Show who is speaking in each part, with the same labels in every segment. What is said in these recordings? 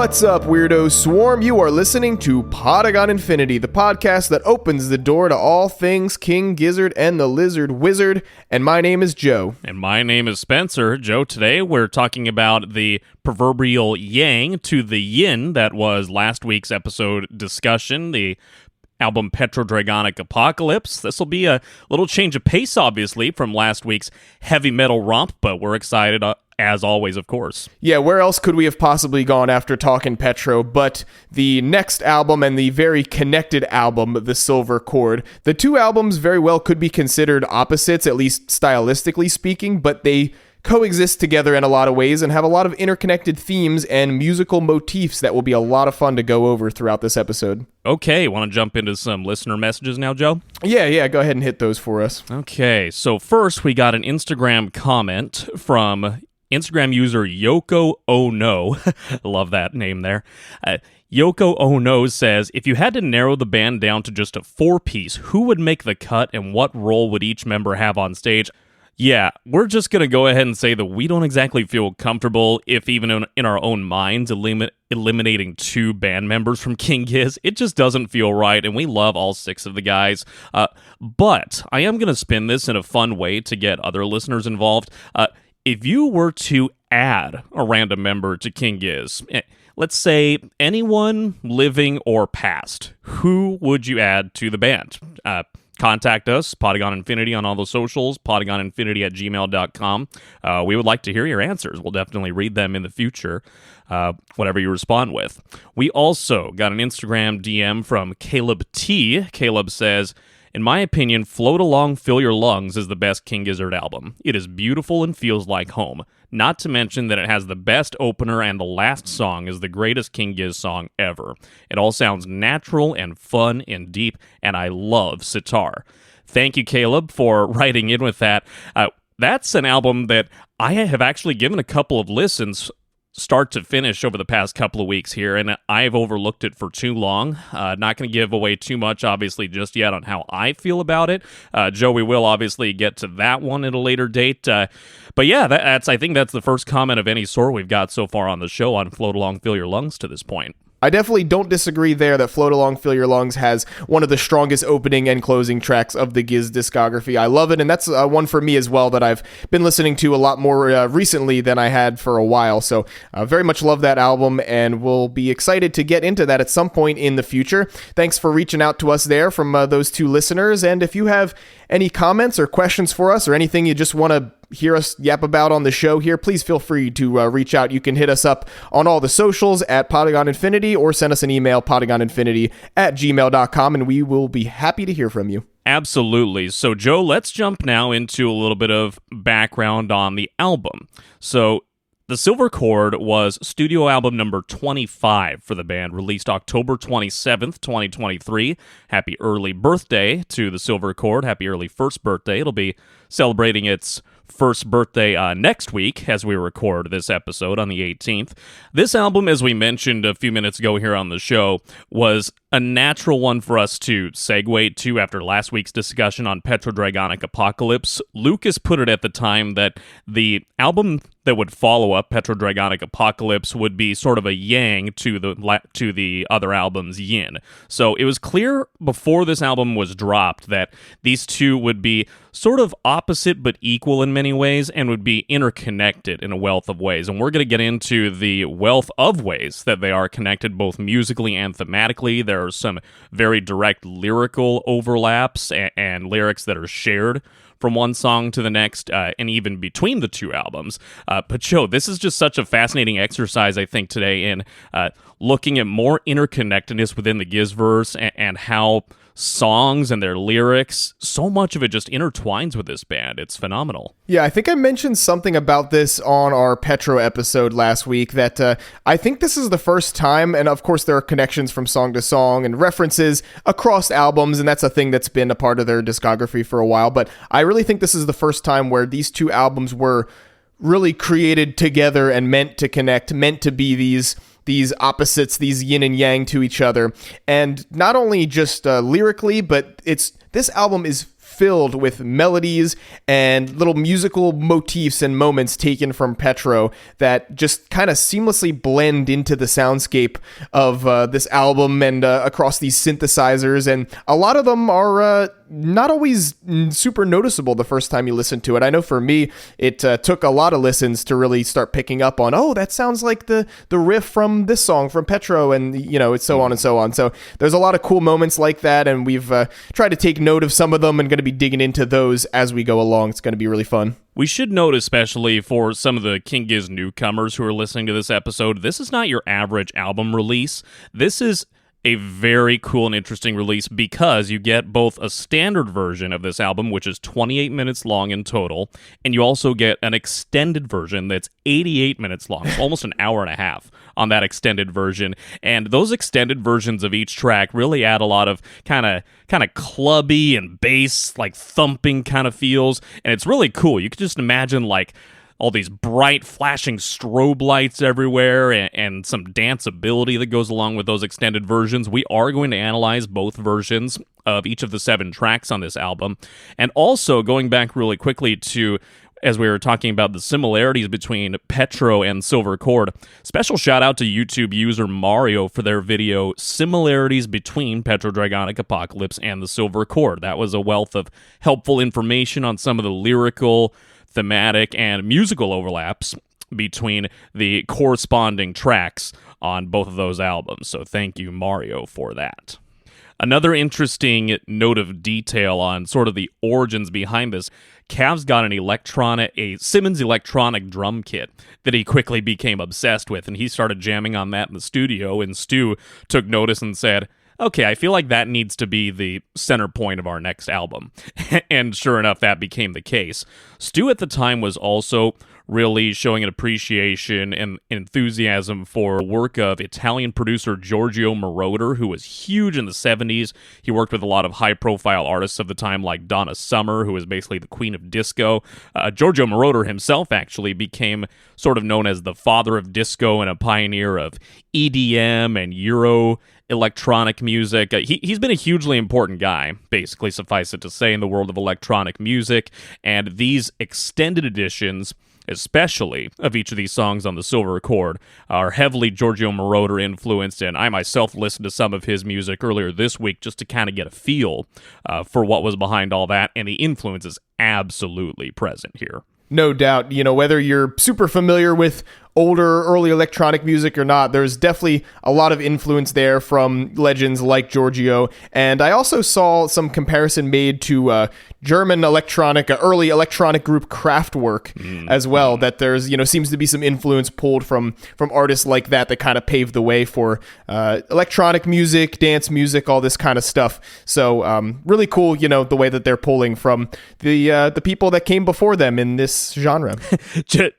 Speaker 1: What's up, Weirdo Swarm? You are listening to Podagon Infinity, the podcast that opens the door to all things King Gizzard and the Lizard Wizard, and my name is Joe.
Speaker 2: And my name is Spencer. Joe, today we're talking about the proverbial yang to the yin that was last week's episode discussion, the album Petrodragonic Apocalypse. This will be a little change of pace, obviously, from last week's heavy metal romp, but we're excited as always, of course.
Speaker 1: Yeah, where else could we have possibly gone after talking Petro but the next album and the very connected album, The Silver Chord. The two albums very well could be considered opposites, at least stylistically speaking, but they coexist together in a lot of ways and have a lot of interconnected themes and musical motifs that will be a lot of fun to go over throughout this episode.
Speaker 2: Okay, want to jump into some listener messages now, Joe?
Speaker 1: Yeah, go ahead and hit those for us.
Speaker 2: Okay, so first we got an Instagram comment from Instagram user Yoko Oh No. Love that name there. Yoko Oh No says, if you had to narrow the band down to just a four-piece, who would make the cut and what role would each member have on stage? Yeah, we're just going to go ahead and say that we don't exactly feel comfortable, if even in our own minds, eliminating two band members from King Gizz. It just doesn't feel right, and we love all six of the guys. But I am going to spin this in a fun way to get other listeners involved. If you were to add a random member to King Gizz, let's say anyone living or past, who would you add to the band? Contact us, Podagon Infinity on all the socials, podagoninfinity@gmail.com. We would like to hear your answers. We'll definitely read them in the future, whatever you respond with. We also got an Instagram DM from Caleb T. Caleb says, in my opinion, Float Along, Fill Your Lungs is the best King Gizzard album. It is beautiful and feels like home. Not to mention that it has the best opener and the last song is the greatest King Gizz song ever. It all sounds natural and fun and deep, and I love sitar. Thank you, Caleb, for writing in with that. That's an album that I have actually given a couple of listens start to finish over the past couple of weeks here, and I've overlooked it for too long. Not going to give away too much, obviously, just yet on how I feel about it. Joe, we will obviously get to that one at a later date. But yeah, I think that's the first comment of any sort we've got so far on the show on Float Along, Fill Your Lungs to this point.
Speaker 1: I definitely don't disagree there that Float Along, Fill Your Lungs has one of the strongest opening and closing tracks of the Gizz discography. I love it, and that's one for me as well that I've been listening to a lot more recently than I had for a while. So very much love that album, and we'll be excited to get into that at some point in the future. Thanks for reaching out to us there from those two listeners, and if you have any comments or questions for us or anything you just want to hear us yap about on the show here, please feel free to reach out. You can hit us up on all the socials at Podagon Infinity or send us an email, podagoninfinity@gmail.com, and we will be happy to hear from you.
Speaker 2: Absolutely. So, Joe, let's jump now into a little bit of background on the album. So, The Silver Chord was studio album number 25 for the band, released October 27th, 2023. Happy early birthday to The Silver Chord. Happy early first birthday. It'll be celebrating its first birthday next week as we record this episode on the 18th. This album, as we mentioned a few minutes ago here on the show, was a natural one for us to segue to after last week's discussion on Petrodragonic Apocalypse. Lucas put it at the time that the album that would follow up Petrodragonic Apocalypse would be sort of a yang to the other album's yin. So it was clear before this album was dropped that these two would be sort of opposite but equal in many ways and would be interconnected in a wealth of ways. And we're going to get into the wealth of ways that they are connected both musically and thematically. There are some very direct lyrical overlaps and lyrics that are shared from one song to the next, and even between the two albums. But Joe, this is just such a fascinating exercise, I think, today in looking at more interconnectedness within the Gizzverse and how songs and their lyrics, so much of it just intertwines with this band. It's phenomenal.
Speaker 1: Yeah, I think I mentioned something about this on our Petro episode last week, that I think this is the first time, and of course there are connections from song to song and references across albums, and that's a thing that's been a part of their discography for a while, but I really think this is the first time where these two albums were really created together and meant to connect, meant to be these opposites, these yin and yang to each other. And not only just lyrically, but this album is filled with melodies and little musical motifs and moments taken from Petro that just kind of seamlessly blend into the soundscape of this album and across these synthesizers. And a lot of them are not always super noticeable the first time you listen to it. I know for me, it took a lot of listens to really start picking up on, oh, that sounds like the riff from this song from Petro, and it's so on and so on. So there's a lot of cool moments like that, and we've tried to take note of some of them and going to be digging into those as we go along. It's going to be really fun.
Speaker 2: We should note, especially for some of the King Gizz newcomers who are listening to this episode, this is not your average album release. This is a very cool and interesting release because you get both a standard version of this album, which is 28 minutes long in total, and you also get an extended version that's 88 minutes long, almost an hour and a half on that extended version. And those extended versions of each track really add a lot of kind of clubby and bass, like thumping kind of feels, and it's really cool. You could just imagine like all these bright flashing strobe lights everywhere and some danceability that goes along with those extended versions. We are going to analyze both versions of each of the 7 tracks on this album. And also, going back really quickly to, as we were talking about the similarities between Petro and Silver Cord, special shout out to YouTube user Mario for their video Similarities Between Petrodragonic Apocalypse and the Silver Cord. That was a wealth of helpful information on some of the lyrical, thematic, and musical overlaps between the corresponding tracks on both of those albums. So thank you, Mario, for that. Another interesting note of detail on sort of the origins behind this, Cav's got a Simmons electronic drum kit that he quickly became obsessed with, and he started jamming on that in the studio, and Stu took notice and said, okay, I feel like that needs to be the center point of our next album. And sure enough, that became the case. Stu at the time was also really showing an appreciation and enthusiasm for work of Italian producer Giorgio Moroder, who was huge in the 70s. He worked with a lot of high-profile artists of the time, like Donna Summer, who was basically the queen of disco. Giorgio Moroder himself actually became sort of known as the father of disco and a pioneer of EDM and Euro electronic music. He's been a hugely important guy, basically, suffice it to say, in the world of electronic music, and these extended editions, especially of each of these songs on the Silver Cord, are heavily Giorgio Moroder influenced, and I myself listened to some of his music earlier this week just to kind of get a feel for what was behind all that, and the influence is absolutely present here.
Speaker 1: No doubt, whether you're super familiar with older, early electronic music or not, there's definitely a lot of influence there from legends like Giorgio. And I also saw some comparison made to German early electronic group Kraftwerk as well, that there's, seems to be some influence pulled from artists like that kind of paved the way for electronic music, dance music, all this kind of stuff. So really cool, the way that they're pulling from the people that came before them in this genre.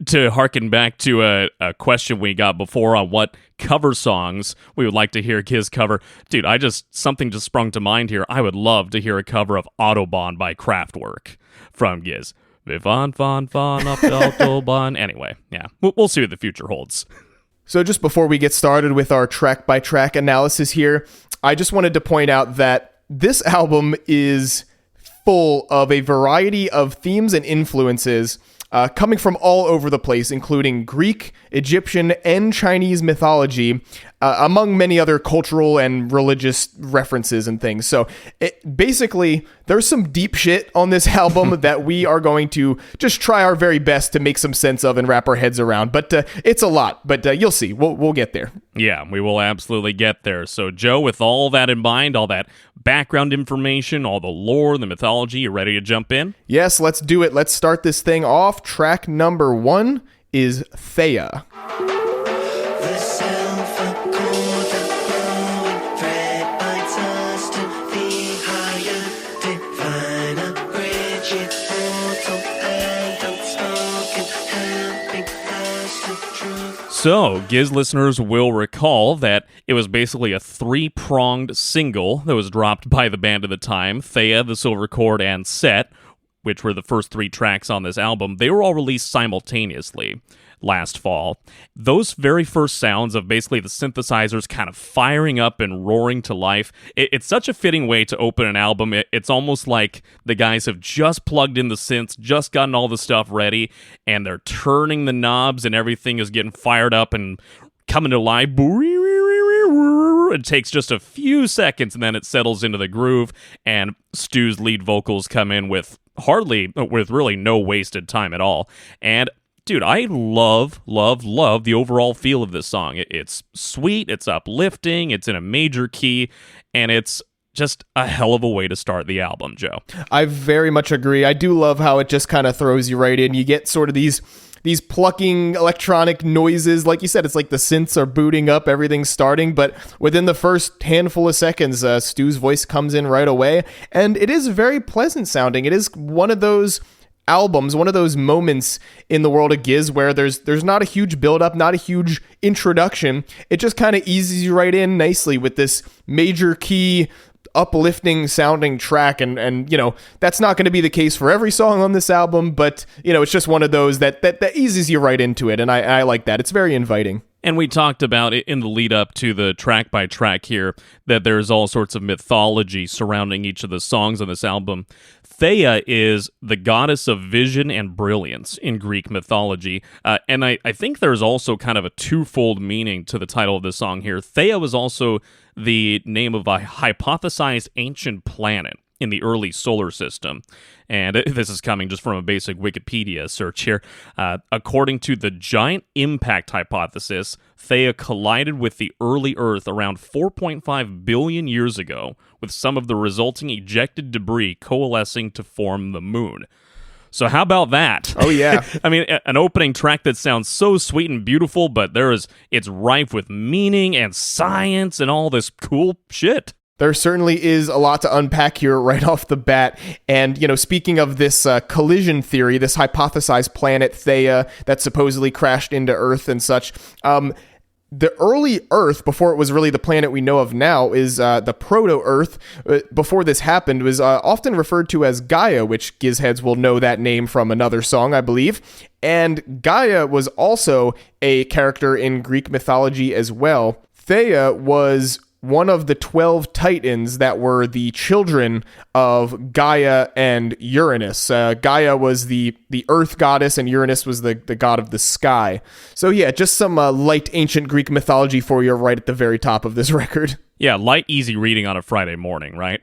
Speaker 2: to harken back to a question we got before on what cover songs we would like to hear Gizz cover. Dude, something just sprung to mind here. I would love to hear a cover of Autobahn by Kraftwerk from Gizz. Wir fahren auf der Autobahn. Anyway, yeah, we'll see what the future holds.
Speaker 1: So just before we get started with our track-by-track analysis here, I just wanted to point out that this album is full of a variety of themes and influences coming from all over the place, including Greek, Egyptian, and Chinese mythology, among many other cultural and religious references and things. So basically, there's some deep shit on this album that we are going to just try our very best to make some sense of and wrap our heads around. But it's a lot, but you'll see. We'll get there.
Speaker 2: Yeah, we will absolutely get there. So, Joe, with all that in mind, all that background information, all the lore, the mythology, you ready to jump in?
Speaker 1: Yes, let's do it. Let's start this thing off. Track number 1 is Thea.
Speaker 2: So, Gizz listeners will recall that it was basically a 3-pronged single that was dropped by the band at the time, Thea, the Silver Cord, and Set, which were the first 3 tracks on this album. They were all released simultaneously. last fall. Those very first sounds of basically the synthesizers kind of firing up and roaring to life, it's such a fitting way to open an album. It's almost like the guys have just plugged in the synths, just gotten all the stuff ready, and they're turning the knobs and everything is getting fired up and coming to life. It takes just a few seconds and then it settles into the groove, and Stu's lead vocals come in with really no wasted time at all. And dude, I love the overall feel of this song. It's sweet, it's uplifting, it's in a major key, and it's just a hell of a way to start the album, Joe.
Speaker 1: I very much agree. I do love how it just kind of throws you right in. You get sort of these plucking electronic noises. Like you said, it's like the synths are booting up, everything's starting, but within the first handful of seconds, Stu's voice comes in right away, and it is very pleasant sounding. It is one of those albums, one of those moments in the world of Gizz where there's not a huge build-up, not a huge introduction. It just kind of eases you right in nicely with this major key uplifting sounding track, and you know, that's not going to be the case for every song on this album, but you know, it's just one of those that eases you right into it, and I like that. It's very inviting.
Speaker 2: And we talked about it in the lead up to the track by track here, that there's all sorts of mythology surrounding each of the songs on this album. Theia is the goddess of vision and brilliance in Greek mythology, and I think there's also kind of a twofold meaning to the title of this song here. Theia was also the name of a hypothesized ancient planet in the early solar system. And this is coming just from a basic Wikipedia search here. According to the giant impact hypothesis, Theia collided with the early Earth around 4.5 billion years ago, with some of the resulting ejected debris coalescing to form the moon. So how about that?
Speaker 1: Oh, yeah.
Speaker 2: I mean, an opening track that sounds so sweet and beautiful, but it's rife with meaning and science and all this cool shit.
Speaker 1: There certainly is a lot to unpack here right off the bat. And, you know, speaking of this collision theory, this hypothesized planet Theia that supposedly crashed into Earth and such, the early Earth, before it was really the planet we know of now, is the proto-Earth. Before this happened, was often referred to as Gaia, which Gizz heads will know that name from another song, I believe. And Gaia was also a character in Greek mythology as well. Theia was one of the 12 titans that were the children of Gaia and Uranus. Gaia was the earth goddess, and Uranus was the god of the sky. So yeah, just some light ancient Greek mythology for you right at the very top of this record.
Speaker 2: Yeah, light, easy reading on a Friday morning, right?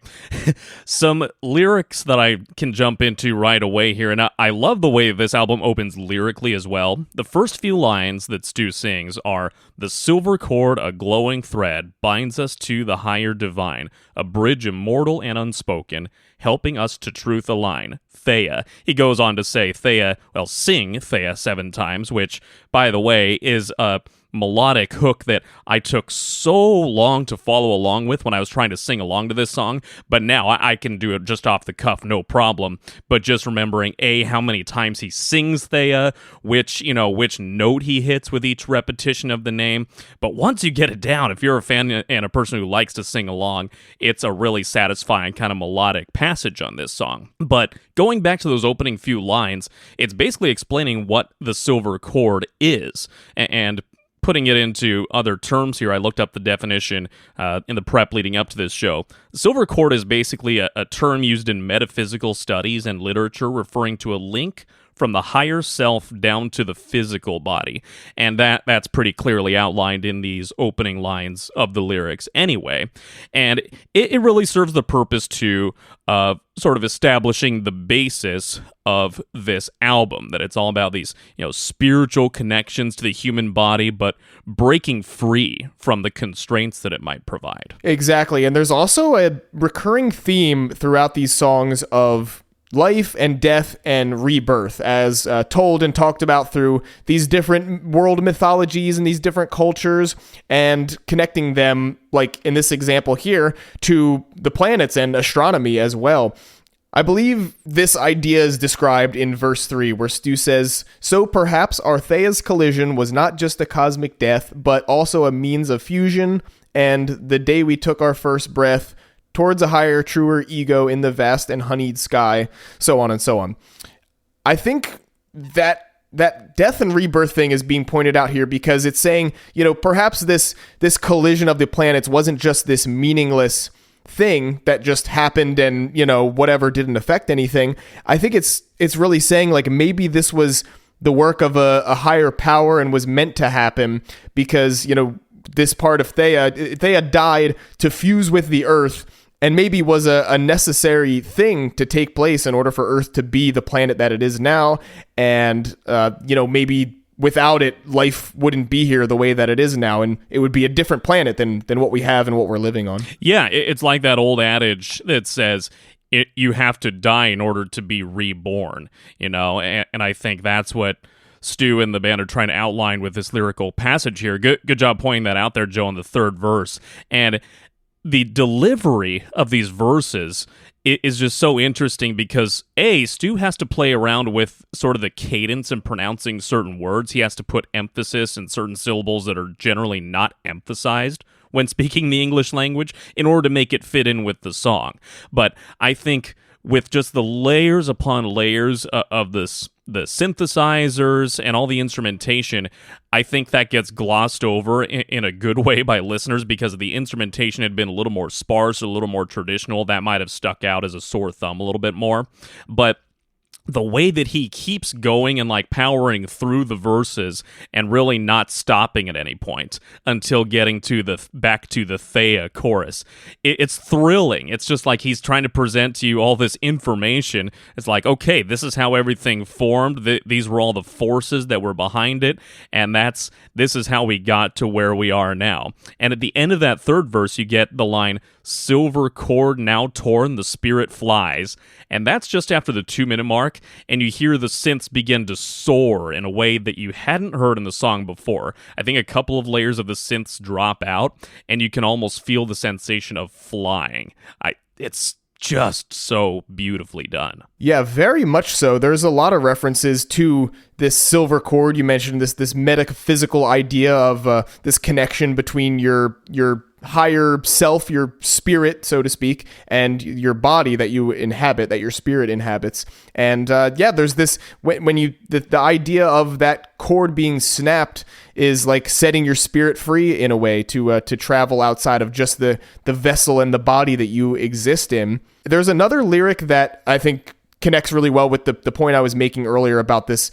Speaker 2: Some lyrics that I can jump into right away here, and I love the way this album opens lyrically as well. The first few lines that Stu sings are, "The silver cord, a glowing thread, binds us to the higher divine, a bridge immortal and unspoken, helping us to truth align. Theia." He goes on to say sing Theia 7 times, which, by the way, is a melodic hook that I took so long to follow along with when I was trying to sing along to this song, but now I can do it just off the cuff, no problem. But just remembering, how many times he sings Theia, which note he hits with each repetition of the name. But once you get it down, if you're a fan and a person who likes to sing along, it's a really satisfying kind of melodic passage on this song. But going back to those opening few lines, it's basically explaining what the silver cord is, and putting it into other terms here, I looked up the definition in the prep leading up to this show. The silver cord is basically a term used in metaphysical studies and literature referring to a link from the higher self down to the physical body. And that's pretty clearly outlined in these opening lines of the lyrics anyway. And it really serves the purpose to sort of establishing the basis of this album, that it's all about these, spiritual connections to the human body, but breaking free from the constraints that it might provide.
Speaker 1: Exactly. And there's also a recurring theme throughout these songs of life and death and rebirth, as told and talked about through these different world mythologies and these different cultures, and connecting them, like in this example here, to the planets and astronomy as well. I believe this idea is described in verse 3, where Stu says, "So perhaps our Theia's collision was not just a cosmic death, but also a means of fusion, and the day we took our first breath towards a higher, truer ego in the vast and honeyed sky," so on and so on. I think that that death and rebirth thing is being pointed out here because it's saying, perhaps this collision of the planets wasn't just this meaningless thing that just happened and, whatever didn't affect anything. I think it's really saying like maybe this was the work of a higher power and was meant to happen because, this part of Theia died to fuse with the Earth and maybe was a necessary thing to take place in order for Earth to be the planet that it is now. And, maybe without it, life wouldn't be here the way that it is now. And it would be a different planet than what we have and what we're living on.
Speaker 2: Yeah, it's like that old adage that says you have to die in order to be reborn, and I think that's what Stu and the band are trying to outline with this lyrical passage here. Good job pointing that out there, Joe, in the third verse. And the delivery of these verses is just so interesting because, Stu has to play around with sort of the cadence and pronouncing certain words. He has to put emphasis in certain syllables that are generally not emphasized when speaking the English language in order to make it fit in with the song. But I think with just the layers upon layers of the synthesizers and all the instrumentation, I think that gets glossed over in a good way by listeners because the instrumentation had been a little more sparse, a little more traditional. That might have stuck out as a sore thumb a little bit more. But the way that he keeps going and like powering through the verses and really not stopping at any point until getting to back to the Theia chorus, it's thrilling. It's just like he's trying to present to you all this information. It's like, okay, this is how everything formed. These were all the forces that were behind it, and this is how we got to where we are now. And at the end of that third verse, you get the line, "Silver cord now torn, the spirit flies," and that's just after the 2-minute mark. And you hear the synths begin to soar in a way that you hadn't heard in the song before. I think a couple of layers of the synths drop out, and you can almost feel the sensation of flying. It's just so beautifully done.
Speaker 1: Yeah, very much so. There's a lot of references to this silver cord. You mentioned this metaphysical idea of this connection between your higher self, your spirit, so to speak, and your body that you inhabit, that your spirit inhabits. And there's this when you the idea of that cord being snapped is like setting your spirit free in a way to travel outside of just the vessel and the body that you exist in. There's another lyric that I think connects really well with the point I was making earlier about this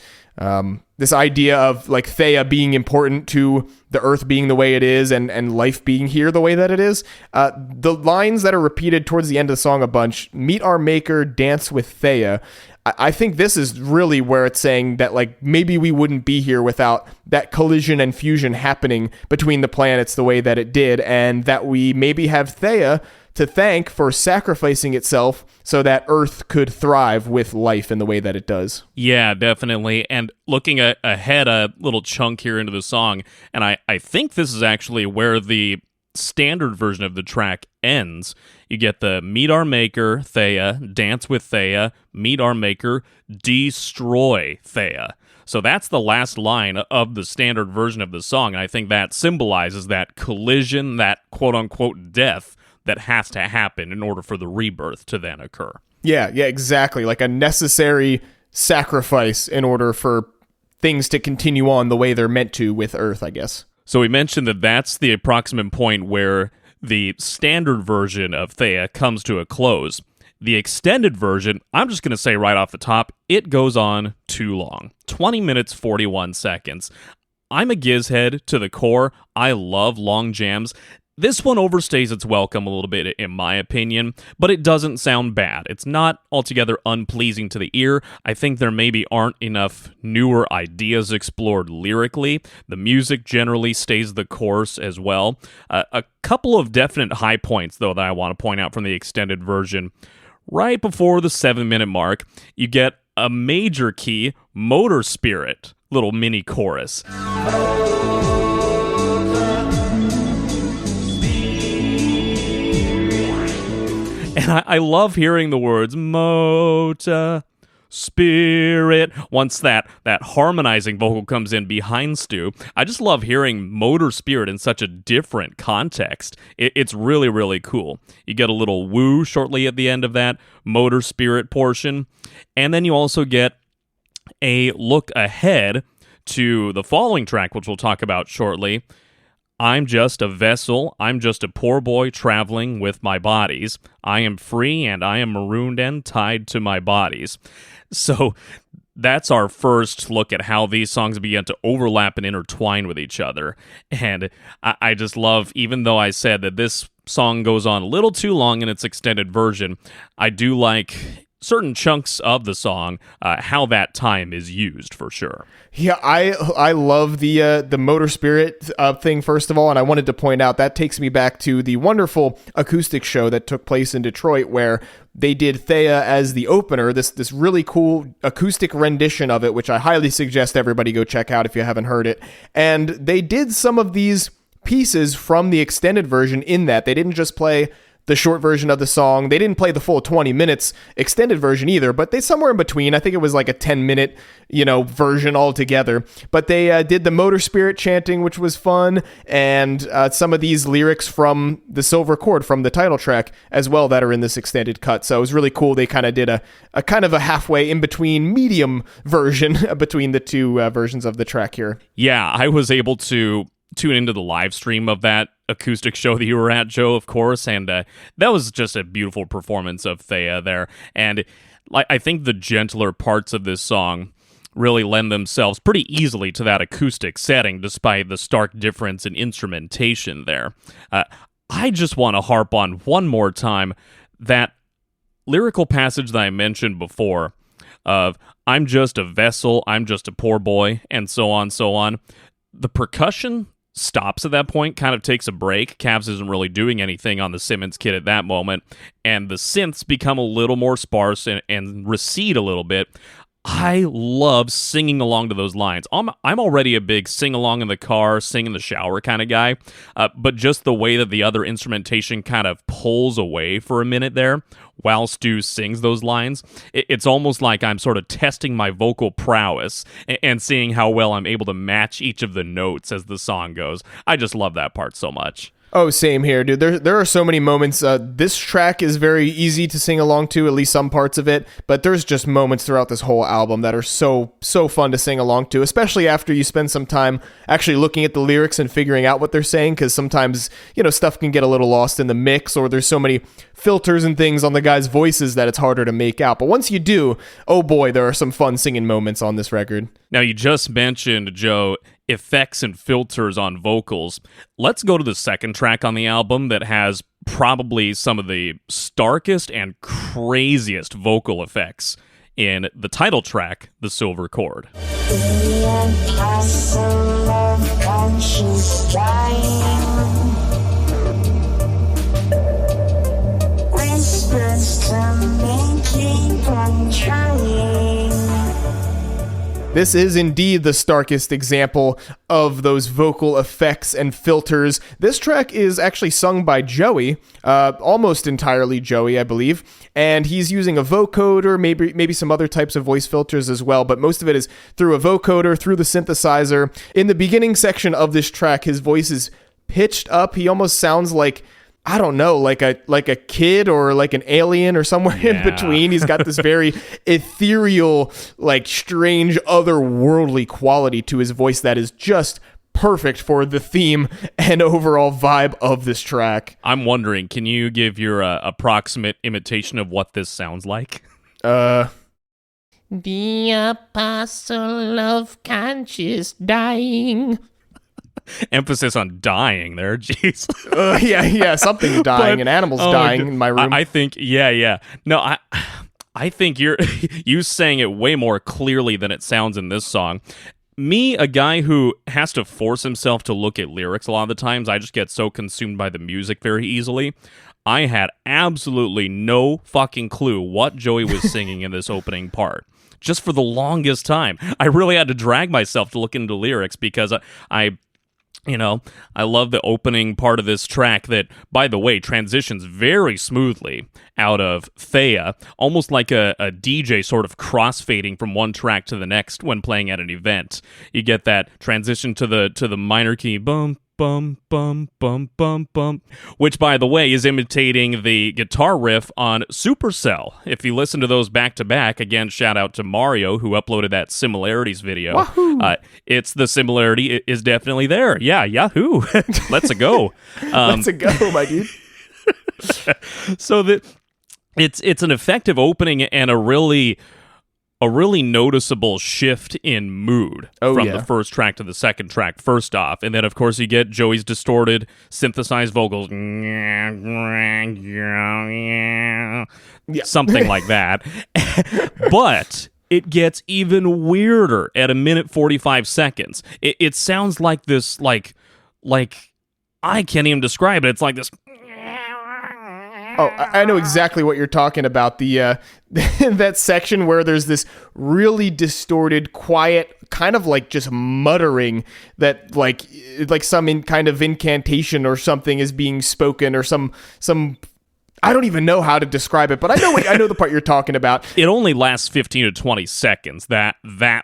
Speaker 1: idea of like Theia being important to the Earth being the way it is and life being here the way that it is. The lines that are repeated towards the end of the song a bunch, "Meet our maker, dance with Theia." I think this is really where it's saying that like maybe we wouldn't be here without that collision and fusion happening between the planets the way that it did, and that we maybe have Theia to thank for sacrificing itself so that Earth could thrive with life in the way that it does.
Speaker 2: Yeah, definitely. And looking ahead a little chunk here into the song, and I think this is actually where the standard version of the track ends. You get the "Meet our maker, Theia, dance with Theia, meet our maker, destroy Theia." So that's the last line of the standard version of the song, and I think that symbolizes that collision, that quote-unquote death that has to happen in order for the rebirth to then occur.
Speaker 1: Yeah, exactly. Like a necessary sacrifice in order for things to continue on the way they're meant to with Earth, I guess.
Speaker 2: So we mentioned that that's the approximate point where the standard version of Theia comes to a close. The extended version, I'm just going to say right off the top, it goes on too long. 20 minutes, 41 seconds. I'm a Gizz head to the core. I love long jams. This one overstays its welcome a little bit, in my opinion, but it doesn't sound bad. It's not altogether unpleasing to the ear. I think there maybe aren't enough newer ideas explored lyrically. The music generally stays the course as well. A couple of definite high points, though, that I want to point out from the extended version. Right before the 7-minute mark, you get a major key motor spirit little mini chorus. And I love hearing the words "motor spirit" once that harmonizing vocal comes in behind Stu. I just love hearing motor spirit in such a different context. It's really, really cool. You get a little woo shortly at the end of that motor spirit portion. And then you also get a look ahead to the following track, which we'll talk about shortly. I'm just a vessel, I'm just a poor boy traveling with my bodies. I am free and I am marooned and tied to my bodies. So that's our first look at how these songs begin to overlap and intertwine with each other. And I just love, even though I said that this song goes on a little too long in its extended version, I do like certain chunks of the song, how that time is used for sure.
Speaker 1: Yeah, I love the Motor Spirit thing, first of all, and I wanted to point out that takes me back to the wonderful acoustic show that took place in Detroit where they did Thea as the opener, this really cool acoustic rendition of it, which I highly suggest everybody go check out if you haven't heard it. And they did some of these pieces from the extended version in that. They didn't just play the short version of the song. They didn't play the full 20 minutes extended version either, but they somewhere in between. I think it was like a 10-minute, version altogether. But they did the Motor Spirit chanting, which was fun, and some of these lyrics from the Silver Chord, from the title track as well, that are in this extended cut. So it was really cool. They kind of did a kind of a halfway in between medium version between the two versions of the track here.
Speaker 2: Yeah, I was able to tune into the live stream of that acoustic show that you were at, Joe, of course, and that was just a beautiful performance of Thea there. And I think the gentler parts of this song really lend themselves pretty easily to that acoustic setting, despite the stark difference in instrumentation there. I just want to harp on one more time that lyrical passage that I mentioned before of I'm just a vessel, I'm just a poor boy, and so on, so on. The percussion stops at that point, kind of takes a break. Cavs isn't really doing anything on the Simmons kit at that moment, and the synths become a little more sparse and recede a little bit. I love singing along to those lines. I'm already a big sing along in the car, sing in the shower kind of guy, but just the way that the other instrumentation kind of pulls away for a minute there while Stu sings those lines, it's almost like I'm sort of testing my vocal prowess and seeing how well I'm able to match each of the notes as the song goes. I just love that part so much.
Speaker 1: Oh, same here, dude. There are so many moments. This track is very easy to sing along to, at least some parts of it, but there's just moments throughout this whole album that are so fun to sing along to, especially after you spend some time actually looking at the lyrics and figuring out what they're saying, because sometimes, stuff can get a little lost in the mix, or there's so many filters and things on the guys' voices that it's harder to make out. But once you do, oh boy, there are some fun singing moments on this record.
Speaker 2: Now, you just mentioned, Joe, effects and filters on vocals. Let's go to the second track on the album that has probably some of the starkest and craziest vocal effects in the title track, The Silver Chord.
Speaker 1: This is indeed the starkest example of those vocal effects and filters. This track is actually sung by Joey, almost entirely Joey, I believe, and he's using a vocoder, maybe some other types of voice filters as well, but most of it is through a vocoder, through the synthesizer. In the beginning section of this track, his voice is pitched up. He almost sounds like, I don't know, like a kid or like an alien or somewhere in between. He's got this very ethereal, like strange, otherworldly quality to his voice that is just perfect for the theme and overall vibe of this track.
Speaker 2: I'm wondering, can you give your approximate imitation of what this sounds like?
Speaker 3: The apostle of conscious dying.
Speaker 2: Emphasis on dying there, jeez.
Speaker 1: Yeah, something's dying, an animal's dying in my room.
Speaker 2: I think, no, I think you saying it way more clearly than it sounds in this song. Me, a guy who has to force himself to look at lyrics a lot of the times, I just get so consumed by the music very easily. I had absolutely no fucking clue what Joey was singing in this opening part. Just for the longest time. I really had to drag myself to look into lyrics because I love the opening part of this track that, by the way, transitions very smoothly out of Thea, almost like a DJ sort of crossfading from one track to the next when playing at an event. You get that transition to the minor key, boom, bum bum bum bum bum, which by the way is imitating the guitar riff on Supercell. If you listen to those back to back, again, shout out to Mario who uploaded that similarities video. It's the similarity is definitely there. Yeah, Yahoo. Let's go.
Speaker 1: Let's go, my dude.
Speaker 2: So it's an effective opening and a really noticeable shift in mood from the first track to the second track, first off. And then, of course, you get Joey's distorted, synthesized vocals. Something like that. But it gets even weirder at 1:45. It sounds like this, like I can't even describe it. It's like this.
Speaker 1: Oh, I know exactly what you're talking about. The that section where there's this really distorted, quiet, kind of like just muttering that like some kind of incantation or something is being spoken, or some I don't even know how to describe it, but I know the part you're talking about.
Speaker 2: It only lasts 15 to 20 seconds, that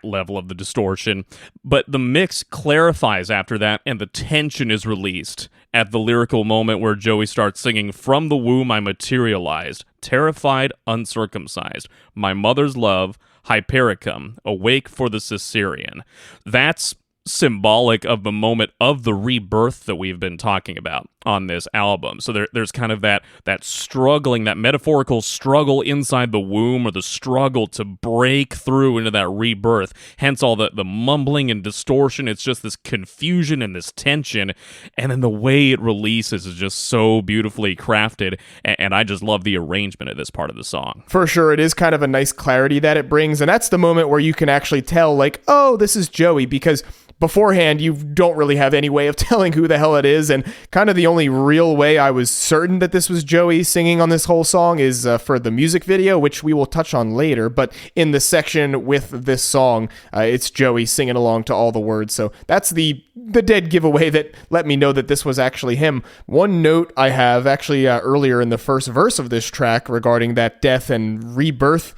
Speaker 2: level of the distortion, but the mix clarifies after that, and the tension is released at the lyrical moment where Joey starts singing, "From the womb I materialized, terrified, uncircumcised, my mother's love, Hypericum, awake for the Caesarean." That's symbolic of the moment of the rebirth that we've been talking about on this album. So there's kind of that struggling, that metaphorical struggle inside the womb, or the struggle to break through into that rebirth. Hence all the mumbling and distortion. It's just this confusion and this tension. And then the way it releases is just so beautifully crafted. And I just love the arrangement of this part of the song.
Speaker 1: For sure, it is kind of a nice clarity that it brings. And that's the moment where you can actually tell, like, oh, this is Joey, because beforehand, you don't really have any way of telling who the hell it is, and kind of the only real way I was certain that this was Joey singing on this whole song is for the music video, which we will touch on later, but in the section with this song, it's Joey singing along to all the words, so that's the dead giveaway that let me know that this was actually him. One note I have actually earlier in the first verse of this track regarding that death and rebirth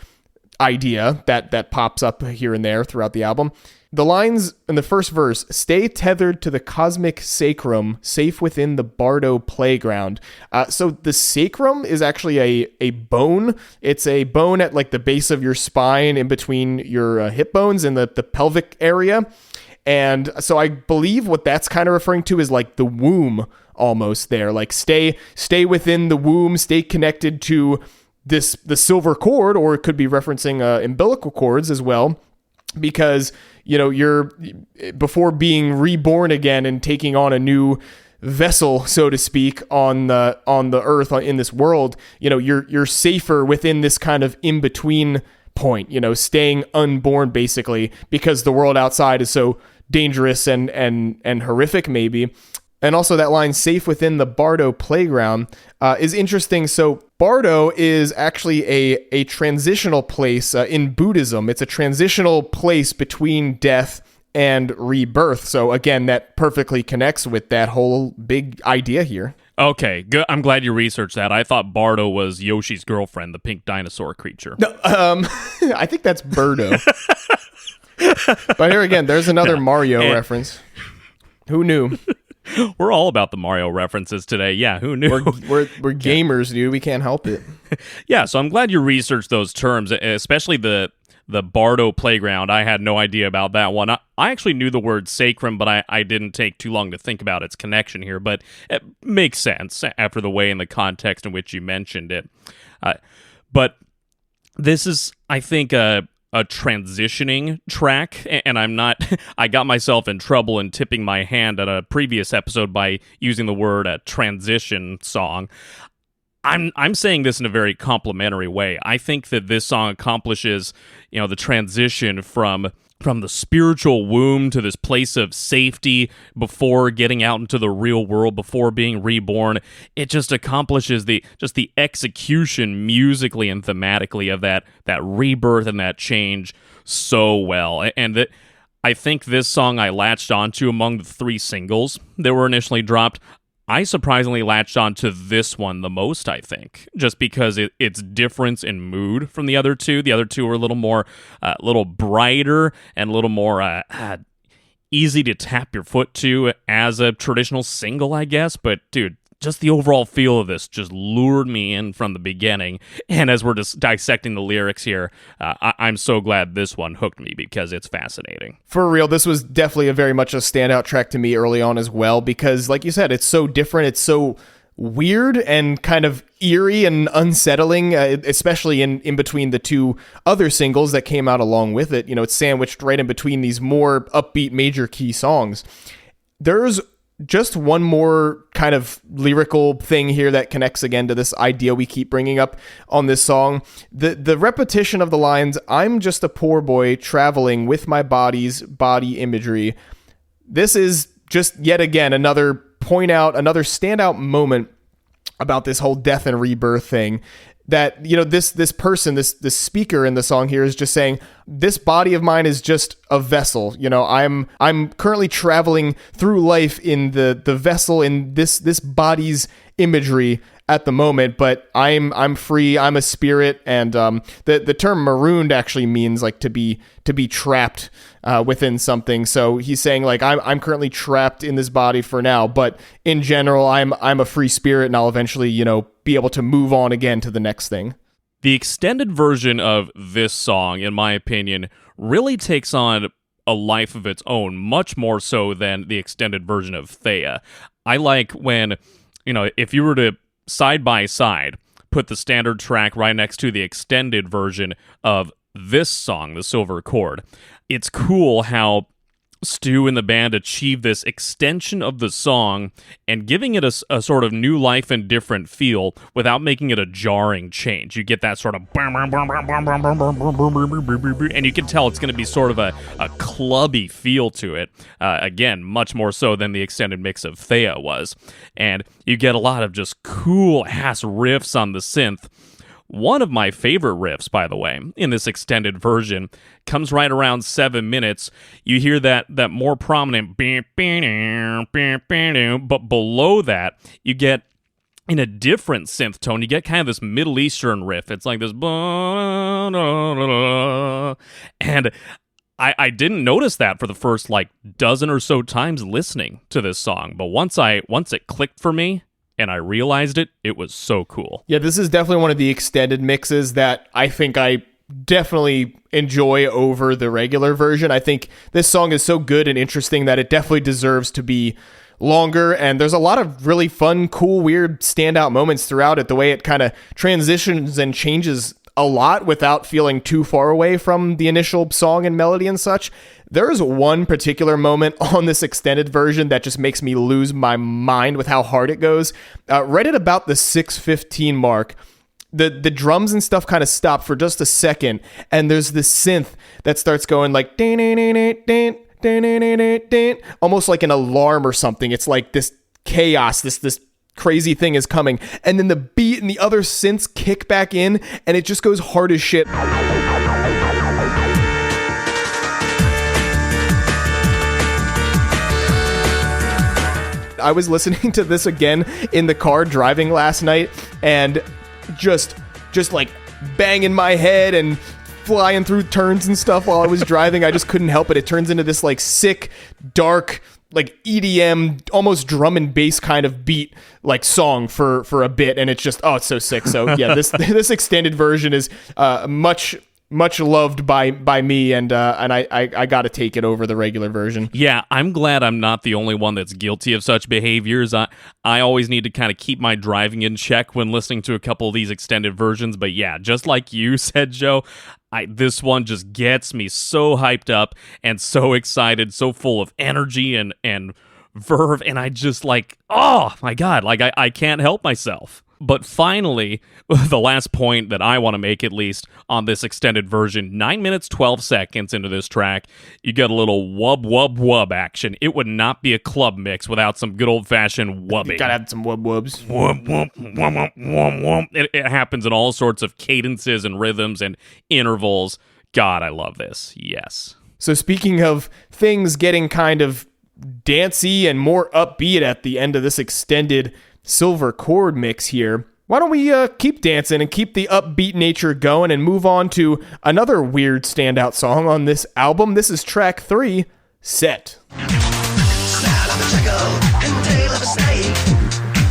Speaker 1: idea that pops up here and there throughout the album. The lines in the first verse, "Stay tethered to the cosmic sacrum, safe within the Bardo playground." So the sacrum is actually a bone. It's a bone at like the base of your spine, in between your hip bones and the pelvic area. And so I believe what that's kind of referring to is like the womb almost there. Like stay within the womb, stay connected to the silver cord, or it could be referencing umbilical cords as well. Because, you know, you're before being reborn again and taking on a new vessel, so to speak, on the earth, in this world, you know, you're safer within this kind of in-between point, you know, staying unborn basically, because the world outside is so dangerous and horrific maybe. And also that line, "safe within the Bardo playground," is interesting. So Bardo is actually a transitional place in Buddhism. It's a transitional place between death and rebirth. So again, that perfectly connects with that whole big idea here.
Speaker 2: Okay, good. I'm glad you researched that. I thought Bardo was Yoshi's girlfriend, the pink dinosaur creature.
Speaker 1: No, I think that's Birdo. But here again, there's another Mario reference. Who knew?
Speaker 2: We're all about the Mario references today. Yeah, who knew?
Speaker 1: We're gamers, dude. We can't help it.
Speaker 2: Yeah, so I'm glad you researched those terms, especially the Bardo playground. I had no idea about that one. I actually knew the word sacrum, but I didn't take too long to think about its connection here. But it makes sense after the way and the context in which you mentioned it. But this is, I think, a transitioning track, and I got myself in trouble in tipping my hand at a previous episode by using the word transition song. I'm saying this in a very complimentary way. I think that this song accomplishes, you know, the transition from the spiritual womb to this place of safety before getting out into the real world, before being reborn. It just accomplishes the execution musically and thematically of that rebirth and that change so well. And I think this song I latched onto among the 3 singles that were initially dropped. I surprisingly latched onto this one the most, I think, just because its difference in mood from the other two. The other two were a little more, little brighter and a little more easy to tap your foot to as a traditional single, I guess. But dude, just the overall feel of this just lured me in from the beginning. And as we're just dissecting the lyrics here, I'm so glad this one hooked me because it's fascinating.
Speaker 1: For real, this was definitely a very much a standout track to me early on as well, because like you said, it's so different. It's so weird and kind of eerie and unsettling, especially in between the two other singles that came out along with it. You know, it's sandwiched right in between these more upbeat major key songs. There's just one more kind of lyrical thing here that connects again to this idea we keep bringing up on this song. The repetition of the lines, "I'm just a poor boy traveling with my body's body imagery." This is just yet again another standout moment about this whole death and rebirth thing. That, you know, this person, this speaker in the song here is just saying, this body of mine is just a vessel. You know, I'm currently traveling through life in the vessel in this body's imagery at the moment, but I'm free. I'm a spirit, and the term marooned actually means like to be trapped within something. So he's saying like I'm currently trapped in this body for now, but in general I'm a free spirit, and I'll eventually, you know, be able to move on again to the next thing.
Speaker 2: The extended version of this song, in my opinion, really takes on a life of its own, much more so than the extended version of Thea. I like when, you know, if you were to side by side put the standard track right next to the extended version of this song, The Silver Chord, it's cool how Stu and the band achieve this extension of the song and giving it a sort of new life and different feel without making it a jarring change. You get that sort of, and you can tell it's going to be sort of a clubby feel to it. Again, much more so than the extended mix of Thea was. And you get a lot of just cool-ass riffs on the synth. One of my favorite riffs, by the way, in this extended version comes right around 7 minutes. You hear that more prominent, but below that, you get, in a different synth tone, you get kind of this Middle Eastern riff. It's like this, and I didn't notice that for the first like dozen or so times listening to this song, but once it clicked for me, and I realized it was so cool.
Speaker 1: Yeah, this is definitely one of the extended mixes that I think I definitely enjoy over the regular version. I think this song is so good and interesting that it definitely deserves to be longer, and there's a lot of really fun, cool, weird standout moments throughout it. The way it kind of transitions and changes a lot without feeling too far away from the initial song and melody and such. There's one particular moment on this extended version that just makes me lose my mind with how hard it goes. Right at about the 6:15 mark, the drums and stuff kind of stop for just a second, and there's this synth that starts going like almost like an alarm or something. It's like this chaos, this crazy thing is coming, and then the beat and the other synths kick back in, and it just goes hard as shit. I was listening to this again in the car driving last night, and just like banging my head and flying through turns and stuff while I was driving. I just couldn't help it. It turns into this like sick, dark, like EDM, almost drum and bass kind of beat like song for a bit, and it's just, it's so sick. So yeah, this extended version is much loved by me, and I got to take it over the regular version.
Speaker 2: Yeah, I'm glad I'm not the only one that's guilty of such behaviors. I always need to kind of keep my driving in check when listening to a couple of these extended versions, but yeah, just like you said, Joe, this one just gets me so hyped up and so excited, so full of energy and verve, and I just like, oh my god, like I can't help myself. But finally, the last point that I want to make, at least, on this extended version, 9 minutes, 12 seconds into this track, you get a little wub, wub, wub action. It would not be a club mix without some good old-fashioned wubbing.
Speaker 1: You gotta have some wub wubs.
Speaker 2: Wub, wub, wub, wub, wub, wub. It happens in all sorts of cadences and rhythms and intervals. God, I love this. Yes.
Speaker 1: So speaking of things getting kind of dancey and more upbeat at the end of this extended Silver Chord mix here, why don't we keep dancing and keep the upbeat nature going and move on to another weird standout song on this album. This is track 3, Set.
Speaker 4: Style of a jackal and tail of a snake.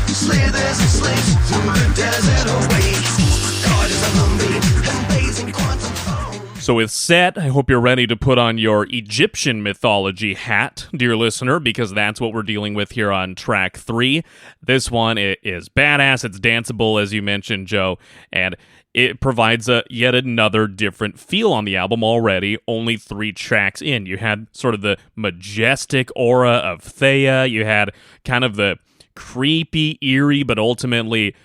Speaker 4: Slithers and slinks through the desert awakes. God is a moonbeam and bathes in quantum foam.
Speaker 2: So with Set, I hope you're ready to put on your Egyptian mythology hat, dear listener, because that's what we're dealing with here on track 3. This one is badass, it's danceable, as you mentioned, Joe, and it provides yet another different feel on the album already, only 3 tracks in. You had sort of the majestic aura of Thea, you had kind of the creepy, eerie, but ultimately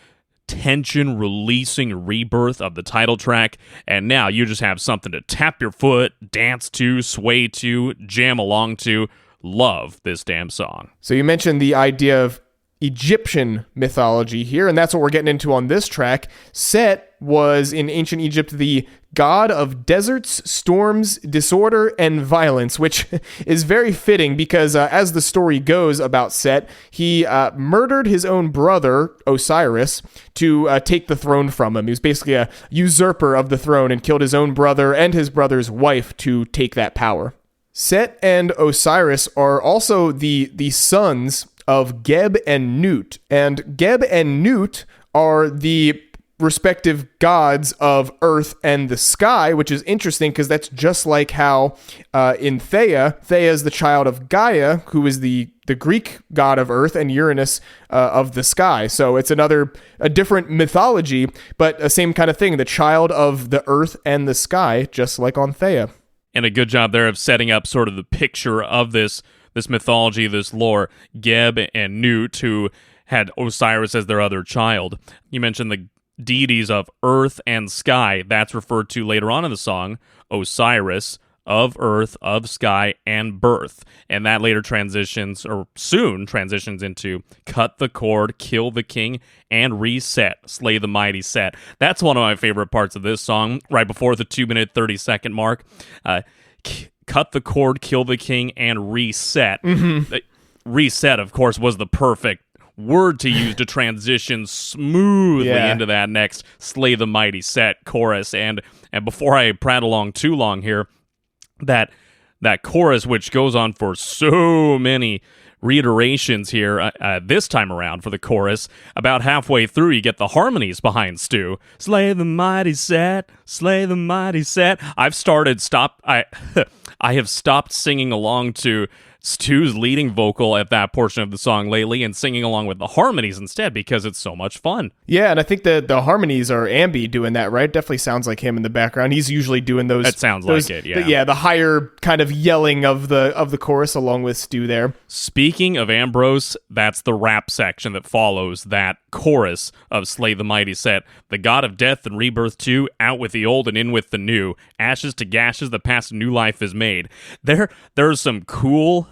Speaker 2: tension-releasing rebirth of the title track, and now you just have something to tap your foot, dance to, sway to, jam along to. Love this damn song.
Speaker 1: So you mentioned the idea of Egyptian mythology here, and that's what we're getting into on this track. Set was in ancient Egypt the god of deserts, storms, disorder, and violence, which is very fitting because as the story goes about Set, he murdered his own brother, Osiris, to take the throne from him. He was basically a usurper of the throne and killed his own brother and his brother's wife to take that power. Set and Osiris are also the sons of Geb and Nut, and Geb and Nut are the respective gods of earth and the sky, which is interesting because that's just like how in Thea is the child of Gaia, who is the Greek god of earth, and Uranus of the sky. So it's a different mythology, but the same kind of thing, the child of the earth and the sky, just like on Thea.
Speaker 2: And a good job there of setting up sort of the picture of this mythology, this lore. Geb and Nut, who had Osiris as their other child. You mentioned the deities of earth and sky. That's referred to later on in the song. Osiris, of earth, of sky, and birth. And that later soon transitions into cut the cord, kill the king, and reset, slay the mighty Set. That's one of my favorite parts of this song, right before the 2-minute, 30-second mark. Cut the cord, kill the king, and reset. Mm-hmm. Reset, of course, was the perfect word to use to transition smoothly into that next slay the mighty Set chorus. And before I prattle on too long here, that chorus, which goes on for so many reiterations here this time around for the chorus, about halfway through you get the harmonies behind Stu. Slay the mighty Set, slay the mighty Set. I have stopped singing along to Stu's leading vocal at that portion of the song lately and singing along with the harmonies instead because it's so much fun.
Speaker 1: Yeah, and I think the harmonies are Ambi doing that, right? Definitely sounds like him in the background. He's usually doing those.
Speaker 2: That sounds like it, yeah.
Speaker 1: The higher kind of yelling of the chorus along with Stu there.
Speaker 2: Speaking of Ambrose, that's the rap section that follows that chorus of Slay the Mighty Set. The god of death and rebirth too, out with the old and in with the new. Ashes to gashes, the past new life is made. There's some cool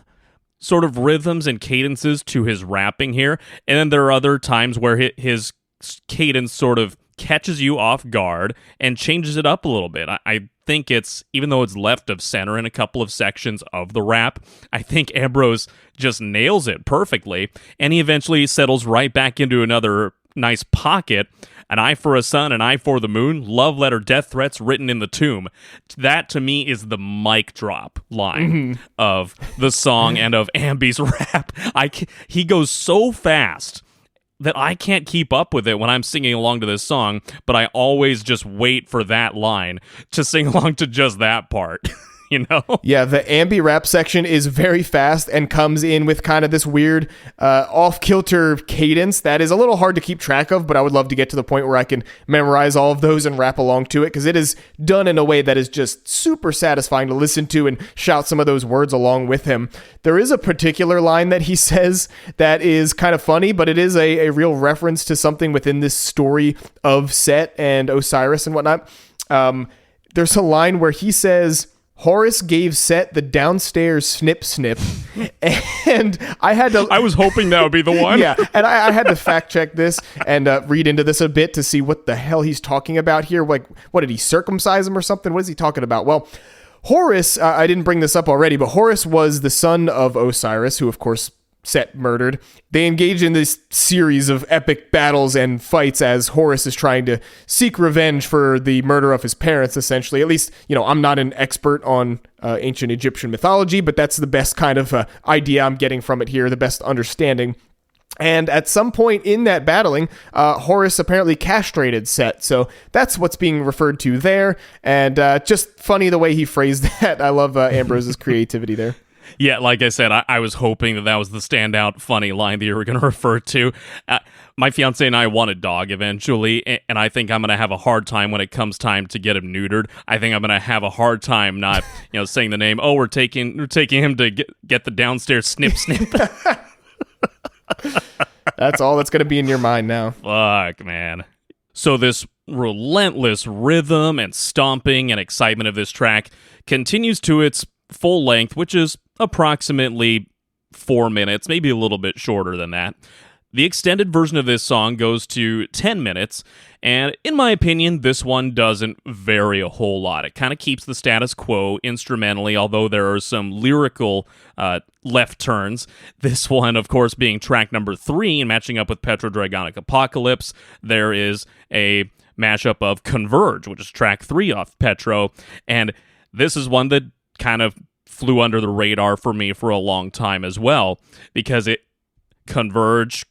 Speaker 2: sort of rhythms and cadences to his rapping here, and then there are other times where his cadence sort of catches you off guard and changes it up a little bit. I think it's, even though it's left of center in a couple of sections of the rap, I think Ambrose just nails it perfectly, and he eventually settles right back into another nice pocket. An eye for a sun, an eye for the moon, love letter, death threats written in the tomb. That, to me, is the mic drop line of the song and of Ambi's rap. He goes so fast that I can't keep up with it when I'm singing along to this song, but I always just wait for that line to sing along to just that part. You know?
Speaker 1: Yeah, the Ambi rap section is very fast and comes in with kind of this weird off-kilter cadence that is a little hard to keep track of, but I would love to get to the point where I can memorize all of those and rap along to it, because it is done in a way that is just super satisfying to listen to and shout some of those words along with him. There is a particular line that he says that is kind of funny, but it is a real reference to something within this story of Set and Osiris and whatnot. There's a line where he says, Horus gave Set the downstairs snip snip, and I was
Speaker 2: hoping that would be the one.
Speaker 1: Yeah, and I had to fact check this and read into this a bit to see what the hell he's talking about here. Like, what, did he circumcise him or something? What is he talking about? Well, Horus, I didn't bring this up already, but Horus was the son of Osiris, who of course Set murdered. They engage in this series of epic battles and fights as Horus is trying to seek revenge for the murder of his parents, essentially. At least, I'm not an expert on ancient Egyptian mythology, but that's the best kind of idea I'm getting from it here, the best understanding. And at some point in that battling, Horus apparently castrated Set, so that's what's being referred to there. And just funny the way he phrased that. I love Ambrose's creativity there.
Speaker 2: Yeah, like I said, I was hoping that was the standout funny line that you were going to refer to. My fiance and I want a dog eventually, and I think I'm going to have a hard time when it comes time to get him neutered. I think I'm going to have a hard time not, saying the name. Oh, we're taking him to get the downstairs snip.
Speaker 1: That's all that's going to be in your mind now.
Speaker 2: Fuck, man. So this relentless rhythm and stomping and excitement of this track continues to its full length, which is approximately 4 minutes, maybe a little bit shorter than that. The extended version of this song goes to 10 minutes, and in my opinion, this one doesn't vary a whole lot. It kind of keeps the status quo instrumentally, although there are some lyrical left turns. This one, of course, being track number 3 and matching up with Petrodragonic Apocalypse, there is a mashup of Converge, which is track 3 off Petro, and this is one that kind of flew under the radar for me for a long time as well, because Converge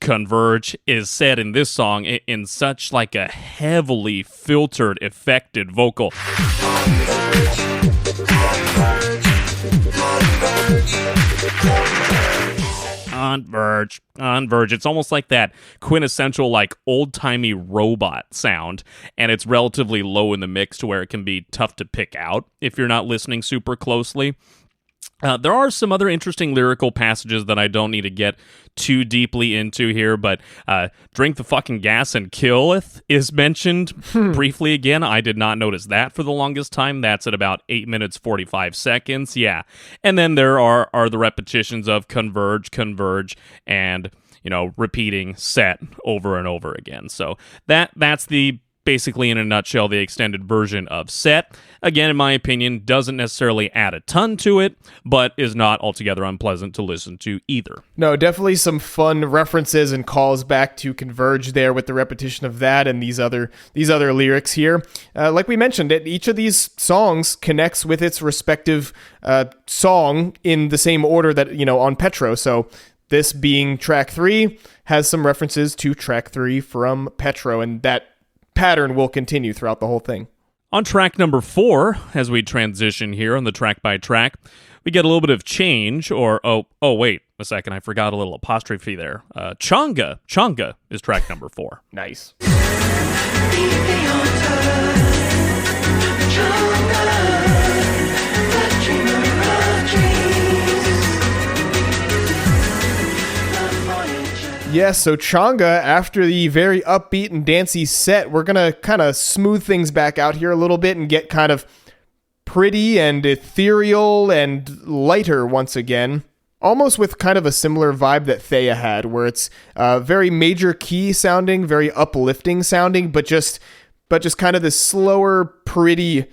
Speaker 2: is said in this song in such like a heavily filtered, affected vocal. Converge. It's almost like that quintessential, like, old-timey robot sound, and it's relatively low in the mix to where it can be tough to pick out if you're not listening super closely. There are some other interesting lyrical passages that I don't need to get too deeply into here, but drink the fucking gas and killeth is mentioned briefly again. I did not notice that for the longest time. That's at about 8 minutes, 45 seconds. Yeah. And then there are the repetitions of converge, and, repeating set over and over again. So that's basically, in a nutshell, the extended version of Set. Again, in my opinion, doesn't necessarily add a ton to it, but is not altogether unpleasant to listen to either.
Speaker 1: No, definitely some fun references and calls back to Converge there with the repetition of that and these other lyrics here. Like we mentioned, each of these songs connects with its respective song in the same order that, on Petro. So this being track 3 has some references to track 3 from Petro, and that pattern will continue throughout the whole thing.
Speaker 2: On track number 4, as we transition here on the track by track, we get a little bit of change, or, oh wait a second, I forgot a little apostrophe there. Changa. Changa is track number 4.
Speaker 1: Nice. Yes, so Changa, after the very upbeat and dancey Set, we're going to kind of smooth things back out here a little bit and get kind of pretty and ethereal and lighter once again. Almost with kind of a similar vibe that Thea had, where it's very major key sounding, very uplifting sounding, but just kind of this slower, pretty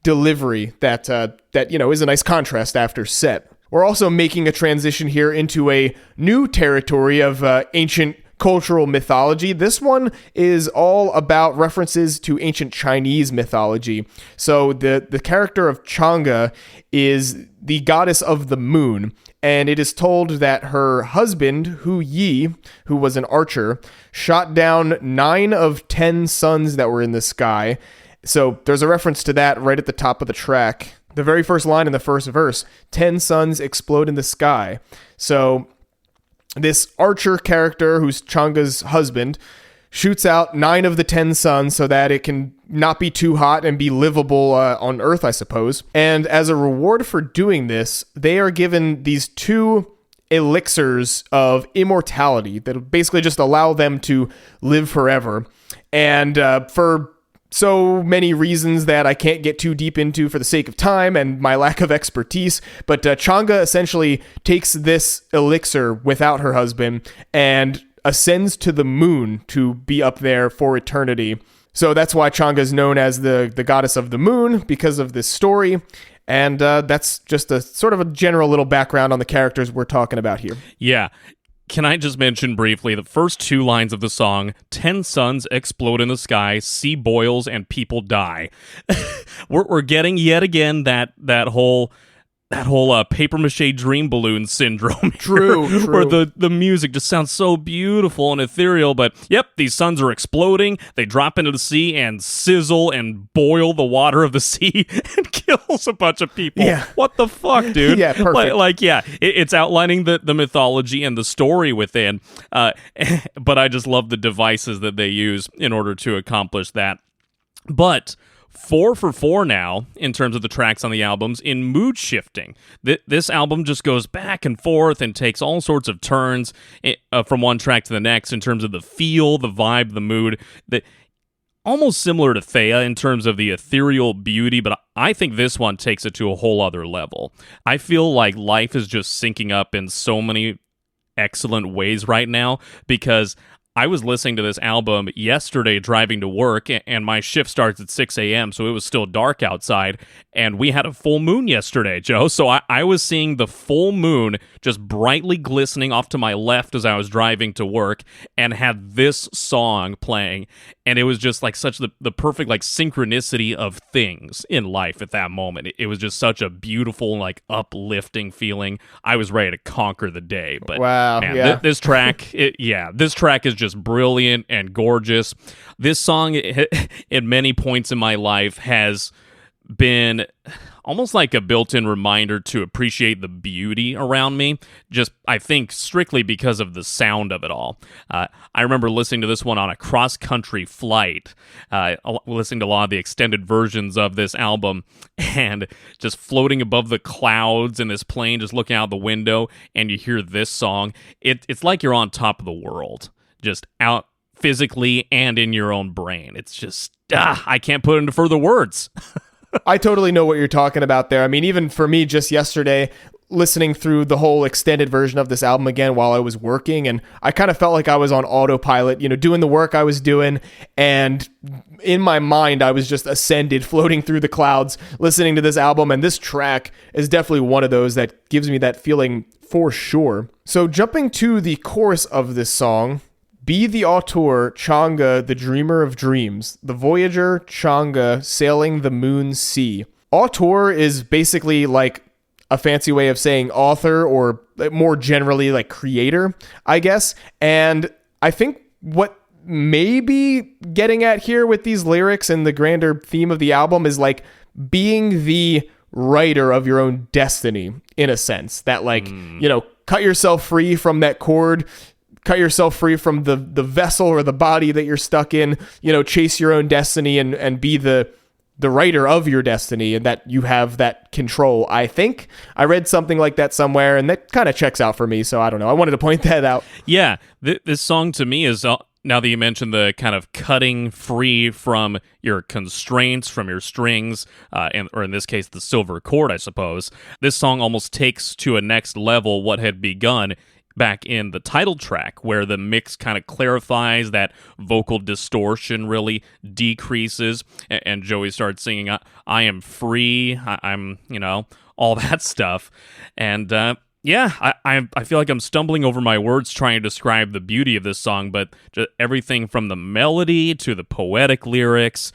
Speaker 1: delivery that is a nice contrast after Set. We're also making a transition here into a new territory of ancient cultural mythology. This one is all about references to ancient Chinese mythology. So the character of Changa is the goddess of the moon, and it is told that her husband, Hu Yi, who was an archer, shot down 9 of 10 suns that were in the sky. So there's a reference to that right at the top of the track. The very first line in the first verse, 10 suns explode in the sky. So this archer character, who's Changa's husband, shoots out 9 of the 10 suns so that it can not be too hot and be livable on Earth, I suppose. And as a reward for doing this, they are given these 2 elixirs of immortality that basically just allow them to live forever. And for so many reasons that I can't get too deep into for the sake of time and my lack of expertise, but Changa essentially takes this elixir without her husband and ascends to the moon to be up there for eternity. So that's why Chang'e is known as the goddess of the moon, because of this story. And that's just a sort of a general little background on the characters we're talking about here.
Speaker 2: Yeah. Can I just mention briefly the first 2 lines of the song? 10 suns explode in the sky, sea boils, and people die. we're getting yet again that whole paper mache dream balloon syndrome.
Speaker 1: True.
Speaker 2: Where the music just sounds so beautiful and ethereal, but yep, these suns are exploding, they drop into the sea and sizzle and boil the water of the sea and kills a bunch of people.
Speaker 1: Yeah.
Speaker 2: What the fuck, dude?
Speaker 1: Yeah, perfect.
Speaker 2: It's outlining the mythology and the story within, but I just love the devices that they use in order to accomplish that. But 4 for 4 now in terms of the tracks on the albums in mood shifting. This album just goes back and forth and takes all sorts of turns from one track to the next in terms of the feel, the vibe, the mood. Almost similar to Thea in terms of the ethereal beauty, but I think this one takes it to a whole other level. I feel like life is just syncing up in so many excellent ways right now, because I was listening to this album yesterday driving to work, and my shift starts at 6 a.m., so it was still dark outside, and we had a full moon yesterday, Joe. So I was seeing the full moon just brightly glistening off to my left as I was driving to work, and had this song playing, and it was just like such the perfect like synchronicity of things in life at that moment. It was just such a beautiful, like uplifting feeling. I was ready to conquer the day. But
Speaker 1: wow,
Speaker 2: man,
Speaker 1: yeah.
Speaker 2: This track, this track is just brilliant and gorgeous. This song, at many points in my life, has been almost like a built-in reminder to appreciate the beauty around me, just, I think, strictly because of the sound of it all. I remember listening to this one on a cross-country flight, listening to a lot of the extended versions of this album, and just floating above the clouds in this plane, just looking out the window, and you hear this song. It's like you're on top of the world, just out physically and in your own brain. It's just, I can't put into further words.
Speaker 1: I totally know what you're talking about there. I mean, even for me, just yesterday, listening through the whole extended version of this album again while I was working, and I kind of felt like I was on autopilot, doing the work I was doing, and in my mind, I was just ascended, floating through the clouds, listening to this album, and this track is definitely one of those that gives me that feeling for sure. So jumping to the chorus of this song: be the auteur, Chang'e, the dreamer of dreams, the voyager, Chang'e, sailing the moon's sea. Auteur is basically like a fancy way of saying author, or more generally like creator, I guess. And I think what maybe getting at here with these lyrics and the grander theme of the album is like being the writer of your own destiny, in a sense. That like, cut yourself free from that cord, cut yourself free from the vessel or the body that you're stuck in, chase your own destiny and be the writer of your destiny, and that you have that control. I think I read something like that somewhere, and that kind of checks out for me. So I don't know. I wanted to point that out.
Speaker 2: Yeah, this song to me is, now that you mentioned the kind of cutting free from your constraints, from your strings, or in this case, the silver chord, I suppose, this song almost takes to a next level what had begun back in the title track, where the mix kind of clarifies, that vocal distortion really decreases, and Joey starts singing, I am free, I'm, all that stuff. And I feel like I'm stumbling over my words trying to describe the beauty of this song, but just everything from the melody to the poetic lyrics,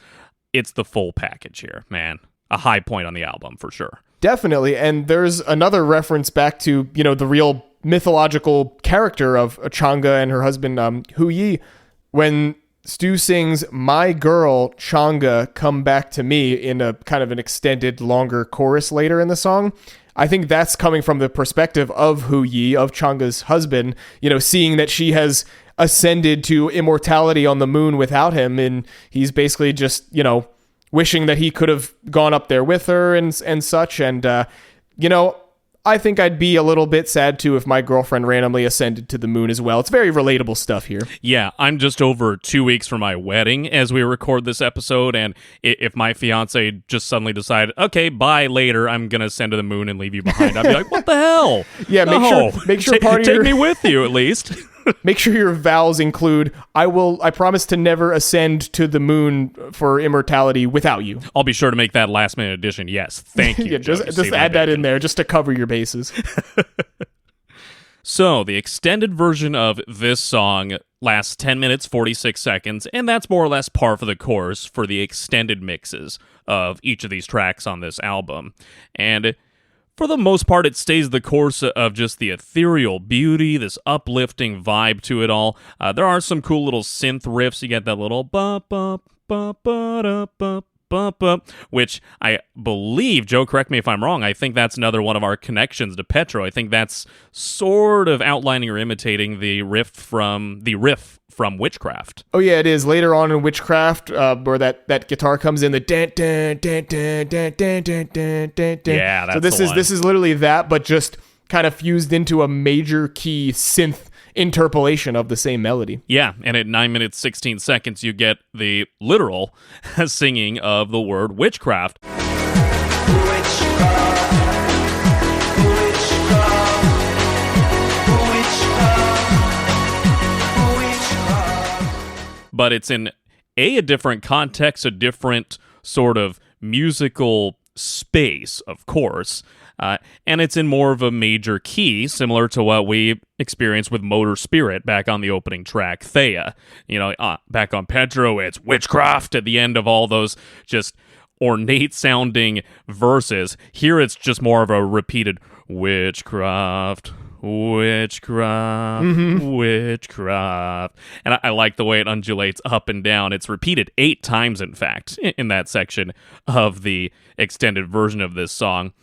Speaker 2: it's the full package here, man. A high point on the album, for sure. Definitely,
Speaker 1: and there's another reference back to, the real mythological character of Chang'e and her husband, Hu Yi, when Stu sings, "My girl, Chang'e, come back to me," in a kind of an extended, longer chorus later in the song. I think that's coming from the perspective of Hu Yi, of Chang'e's husband, seeing that she has ascended to immortality on the moon without him, and he's basically just, wishing that he could have gone up there with her and such. And, I think I'd be a little bit sad too if my girlfriend randomly ascended to the moon as well. It's very relatable stuff here.
Speaker 2: Yeah, I'm just over 2 weeks from my wedding as we record this episode, and if my fiance just suddenly decided, okay, bye, later, I'm gonna ascend to the moon and leave you behind, I'd be like, what the hell?
Speaker 1: Yeah, make sure part of
Speaker 2: take me with you at least.
Speaker 1: Make sure your vows include, I promise to never ascend to the moon for immortality without you.
Speaker 2: I'll be sure to make that last minute addition. Yes, thank you.
Speaker 1: Yeah, just add that in there just to cover your bases.
Speaker 2: So, the extended version of this song lasts 10 minutes, 46 seconds, and that's more or less par for the course for the extended mixes of each of these tracks on this album. And for the most part, it stays the course of just the ethereal beauty, this uplifting vibe to it all. There are some cool little synth riffs. You get that little ba-ba-ba-ba-ba-ba, which I believe, Joe, correct me if I'm wrong, I think that's another one of our connections to Petro. I think that's sort of outlining or imitating the riff from Witchcraft.
Speaker 1: Oh yeah, it is. Later on in Witchcraft, where that guitar comes in, the dan dan dan dan dan dan dan dan dan.
Speaker 2: Yeah, that's
Speaker 1: so this is literally that, but just kind of fused into a major key synth interpolation of the same melody.
Speaker 2: Yeah, and at 9 minutes 16 seconds, you get the literal singing of the word witchcraft. But it's in a different context, a different sort of musical space, of course. And it's in more of a major key, similar to what we experienced with Motor Spirit back on the opening track, Thea. Back on Petro, it's witchcraft at the end of all those just ornate-sounding verses. Here it's just more of a repeated witchcraft, witchcraft, witchcraft. And I like the way it undulates up and down. It's repeated 8 times, in fact, in that section of the extended version of this song.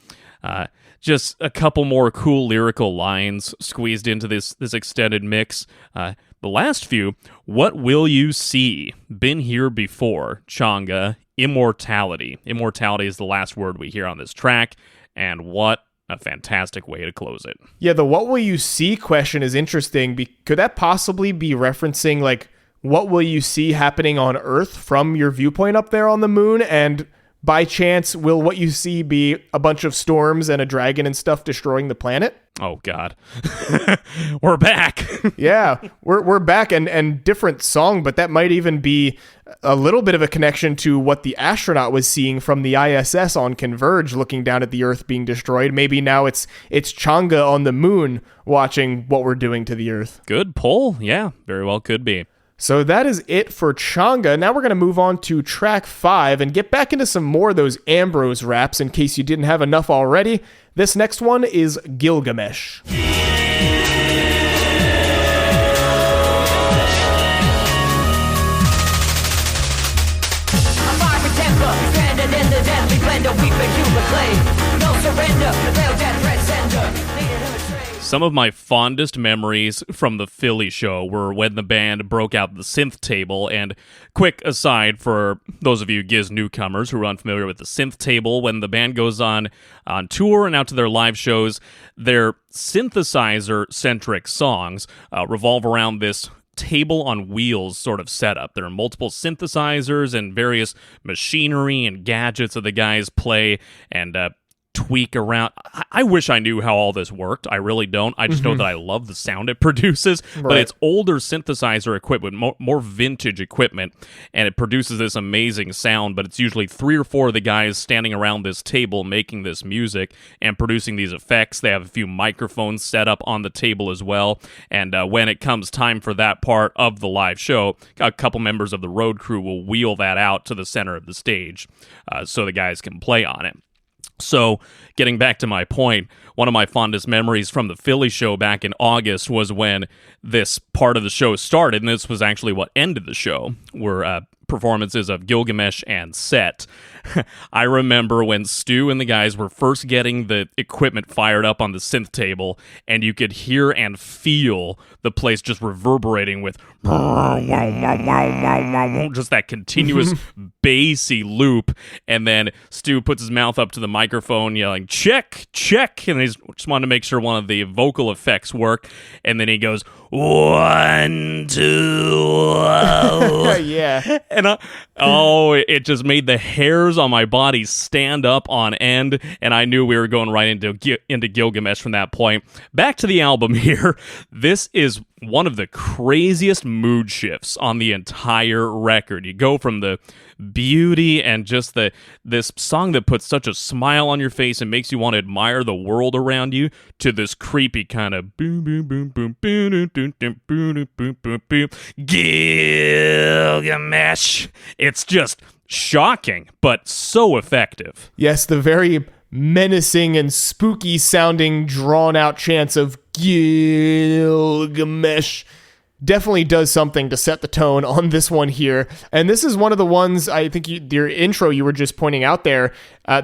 Speaker 2: Just a couple more cool lyrical lines squeezed into this extended mix. The last few, what will you see? Been here before. Changa, immortality. Immortality is the last word we hear on this track, and what a fantastic way to close it.
Speaker 1: Yeah, the what will you see question is interesting. Could that possibly be referencing, like, what will you see happening on Earth from your viewpoint up there on the moon, and by chance, will what you see be a bunch of storms and a dragon and stuff destroying the planet?
Speaker 2: Oh, God. We're back.
Speaker 1: Yeah, we're back, and different song, but that might even be a little bit of a connection to what the astronaut was seeing from the ISS on Converge, looking down at the Earth being destroyed. Maybe now it's Changa on the moon watching what we're doing to the Earth.
Speaker 2: Good pull. Yeah, very well could be.
Speaker 1: So that is it for Changa. Now we're going to move on to track 5 and get back into some more of those Ambrose raps in case you didn't have enough already. This next one is Gilgamesh.
Speaker 2: Some of my fondest memories from the Philly show were when the band broke out the synth table. And quick aside for those of you Gizz newcomers who are unfamiliar with the synth table, when the band goes on tour and out to their live shows, their synthesizer-centric songs revolve around this table on wheels sort of setup. There are multiple synthesizers and various machinery and gadgets that the guys play and tweak around. I wish I knew how all this worked. I really don't. I just know that I love the sound it produces, but it's older synthesizer equipment, more vintage equipment, and it produces this amazing sound, but it's usually 3 or 4 of the guys standing around this table making this music and producing these effects. They have a few microphones set up on the table as well, and when it comes time for that part of the live show, a couple members of the road crew will wheel that out to the center of the stage so the guys can play on it. So, getting back to my point, one of my fondest memories from the Philly show back in August was when this part of the show started, and this was actually what ended the show, were performances of Gilgamesh and Set. I remember when Stu and the guys were first getting the equipment fired up on the synth table, and you could hear and feel the place just reverberating with just that continuous bassy loop, and then Stu puts his mouth up to the microphone yelling, check, check, and he just wanted to make sure one of the vocal effects worked, and then he goes, 1, 2.
Speaker 1: Yeah.
Speaker 2: And it just made the hairs on my body stand up on end, and I knew we were going right into Gilgamesh from that point. Back to the album here. This is one of the craziest mood shifts on the entire record. You go from the beauty and just this song that puts such a smile on your face and makes you want to admire the world around you, to this creepy kind of boom boom boom boom boom boom boom boom boom boom boom Gilgamesh. It's just shocking, but so effective.
Speaker 1: Yes, the very menacing and spooky sounding drawn out chants of Gilgamesh definitely does something to set the tone on this one here. And this is one of the ones, I think your intro you were just pointing out there,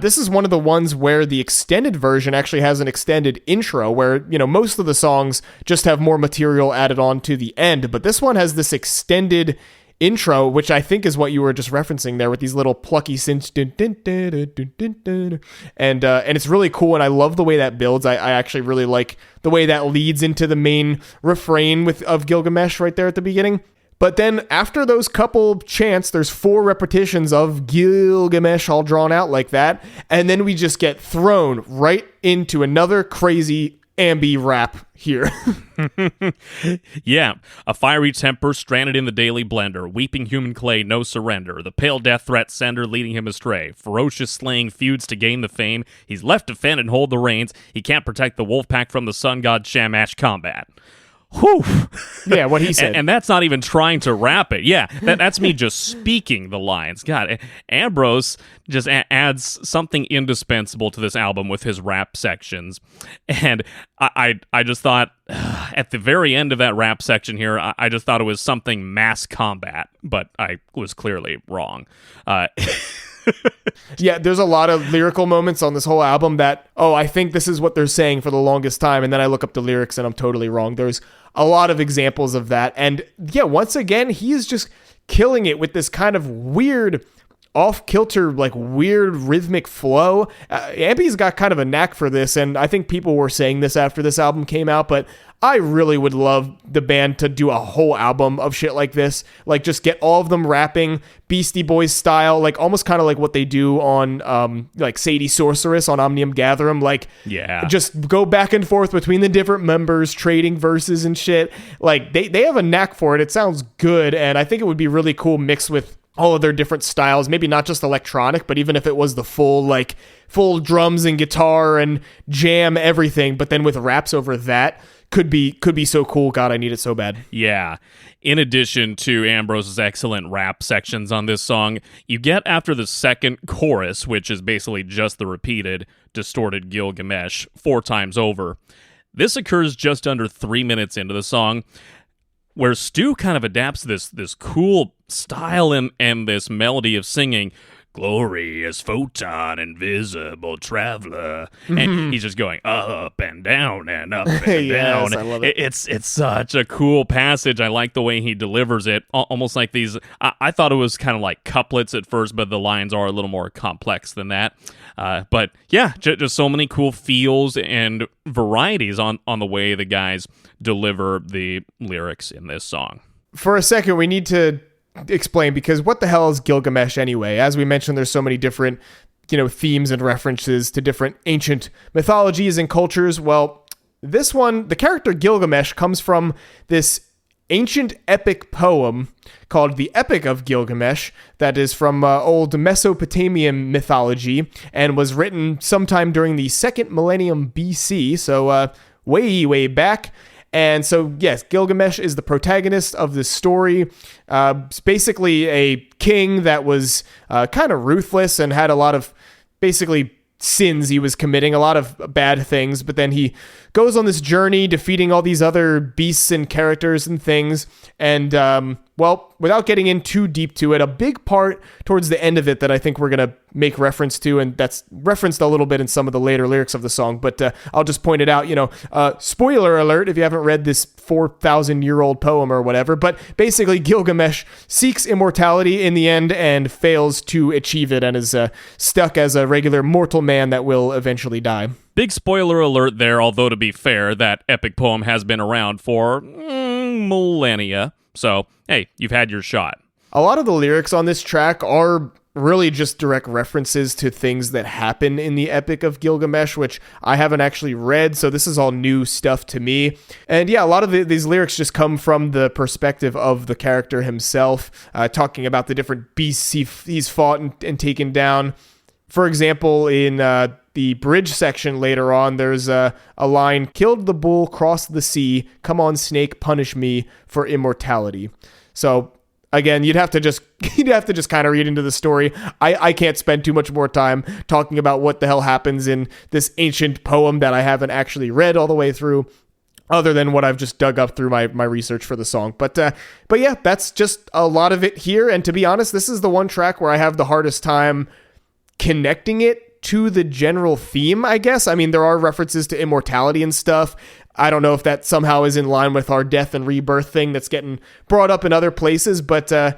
Speaker 1: this is one of the ones where the extended version actually has an extended intro where, most of the songs just have more material added on to the end, but this one has this extended intro, which I think is what you were just referencing there with these little plucky synths, and it's really cool, and I love the way that builds. I actually really like the way that leads into the main refrain of Gilgamesh right there at the beginning. But then after those couple chants, there's 4 repetitions of Gilgamesh all drawn out like that, and then we just get thrown right into another crazy ambi rap here.
Speaker 2: Yeah. A fiery temper stranded in the daily blender. Weeping human clay, no surrender. The pale death threat sender leading him astray. Ferocious slaying feuds to gain the fame. He's left to fend and hold the reins. He can't protect the wolf pack from the sun god Shamash combat. Whew.
Speaker 1: Yeah, what he said.
Speaker 2: And that's not even trying to rap it. Yeah, that's me just speaking the lines. God, Ambrose just adds something indispensable to this album with his rap sections. And I just thought, at the very end of that rap section here, I just thought it was something mass combat, but I was clearly wrong.
Speaker 1: Yeah, there's a lot of lyrical moments on this whole album that, I think this is what they're saying for the longest time, and then I look up the lyrics and I'm totally wrong. There's a lot of examples of that, and yeah, once again, he is just killing it with this kind of weird, off-kilter, like weird rhythmic flow. Ambi's got kind of a knack for this, and I think people were saying this after this album came out, but I really would love the band to do a whole album of shit like this. Like, just get all of them rapping Beastie Boys style, like almost kind of like what they do on like Sadie Sorceress on Omnium Gatherum. Like,
Speaker 2: yeah,
Speaker 1: just go back and forth between the different members, trading verses and shit. Like, they have a knack for it. It sounds good, and I think it would be really cool mixed with all of their different styles, maybe not just electronic, but even if it was the full drums and guitar and jam everything, but then with raps over that, could be so cool. God, I need it so bad.
Speaker 2: Yeah. In addition to Ambrose's excellent rap sections on this song, you get after the second chorus, which is basically just the repeated, distorted Gilgamesh 4 times over. This occurs just under 3 minutes into the song, where Stu kind of adapts this cool style and this melody of singing, glorious photon, invisible traveler. And he's just going up and down and up and
Speaker 1: Yes,
Speaker 2: down.
Speaker 1: I love it.
Speaker 2: It's such a cool passage. I like the way he delivers it. Almost like these, I thought it was kind of like couplets at first, but the lines are a little more complex than that. But yeah, just so many cool feels and varieties on the way the guys deliver the lyrics in this song.
Speaker 1: For a second, we need to explain, because what the hell is Gilgamesh anyway? As we mentioned, there's so many different, themes and references to different ancient mythologies and cultures. Well, this one, the character Gilgamesh comes from this ancient epic poem called the Epic of Gilgamesh that is from old Mesopotamian mythology and was written sometime during the 2nd millennium BC, so way back. And so, yes, Gilgamesh is the protagonist of this story. It's basically a king that was kind of ruthless and had a lot of basically sins he was committing, a lot of bad things. But then he goes on this journey defeating all these other beasts and characters and things. And, well, without getting in too deep to it, a big part towards the end of it that I think we're going to make reference to, and that's referenced a little bit in some of the later lyrics of the song, but I'll just point it out, spoiler alert if you haven't read this 4,000-year-old poem or whatever, but basically Gilgamesh seeks immortality in the end and fails to achieve it and is stuck as a regular mortal man that will eventually die.
Speaker 2: Big spoiler alert there, although to be fair, that epic poem has been around for coming millennia. So, hey, you've had your shot.
Speaker 1: A lot of the lyrics on this track are really just direct references to things that happen in the Epic of Gilgamesh, which I haven't actually read, so this is all new stuff to me. And yeah, a lot of these lyrics just come from the perspective of the character himself, talking about the different beasts he's fought and taken down. For example, in the bridge section later on, there's a line, "Killed the bull, crossed the sea, come on snake, punish me for immortality." So again, you'd have to just kind of read into the story. I can't spend too much more time talking about what the hell happens in this ancient poem that I haven't actually read all the way through, other than what I've just dug up through my research for the song. But yeah, that's just a lot of it here. And to be honest, this is the one track where I have the hardest time connecting it to the general theme, I guess. I mean, there are references to immortality and stuff. I don't know if that somehow is in line with our death and rebirth thing that's getting brought up in other places, but I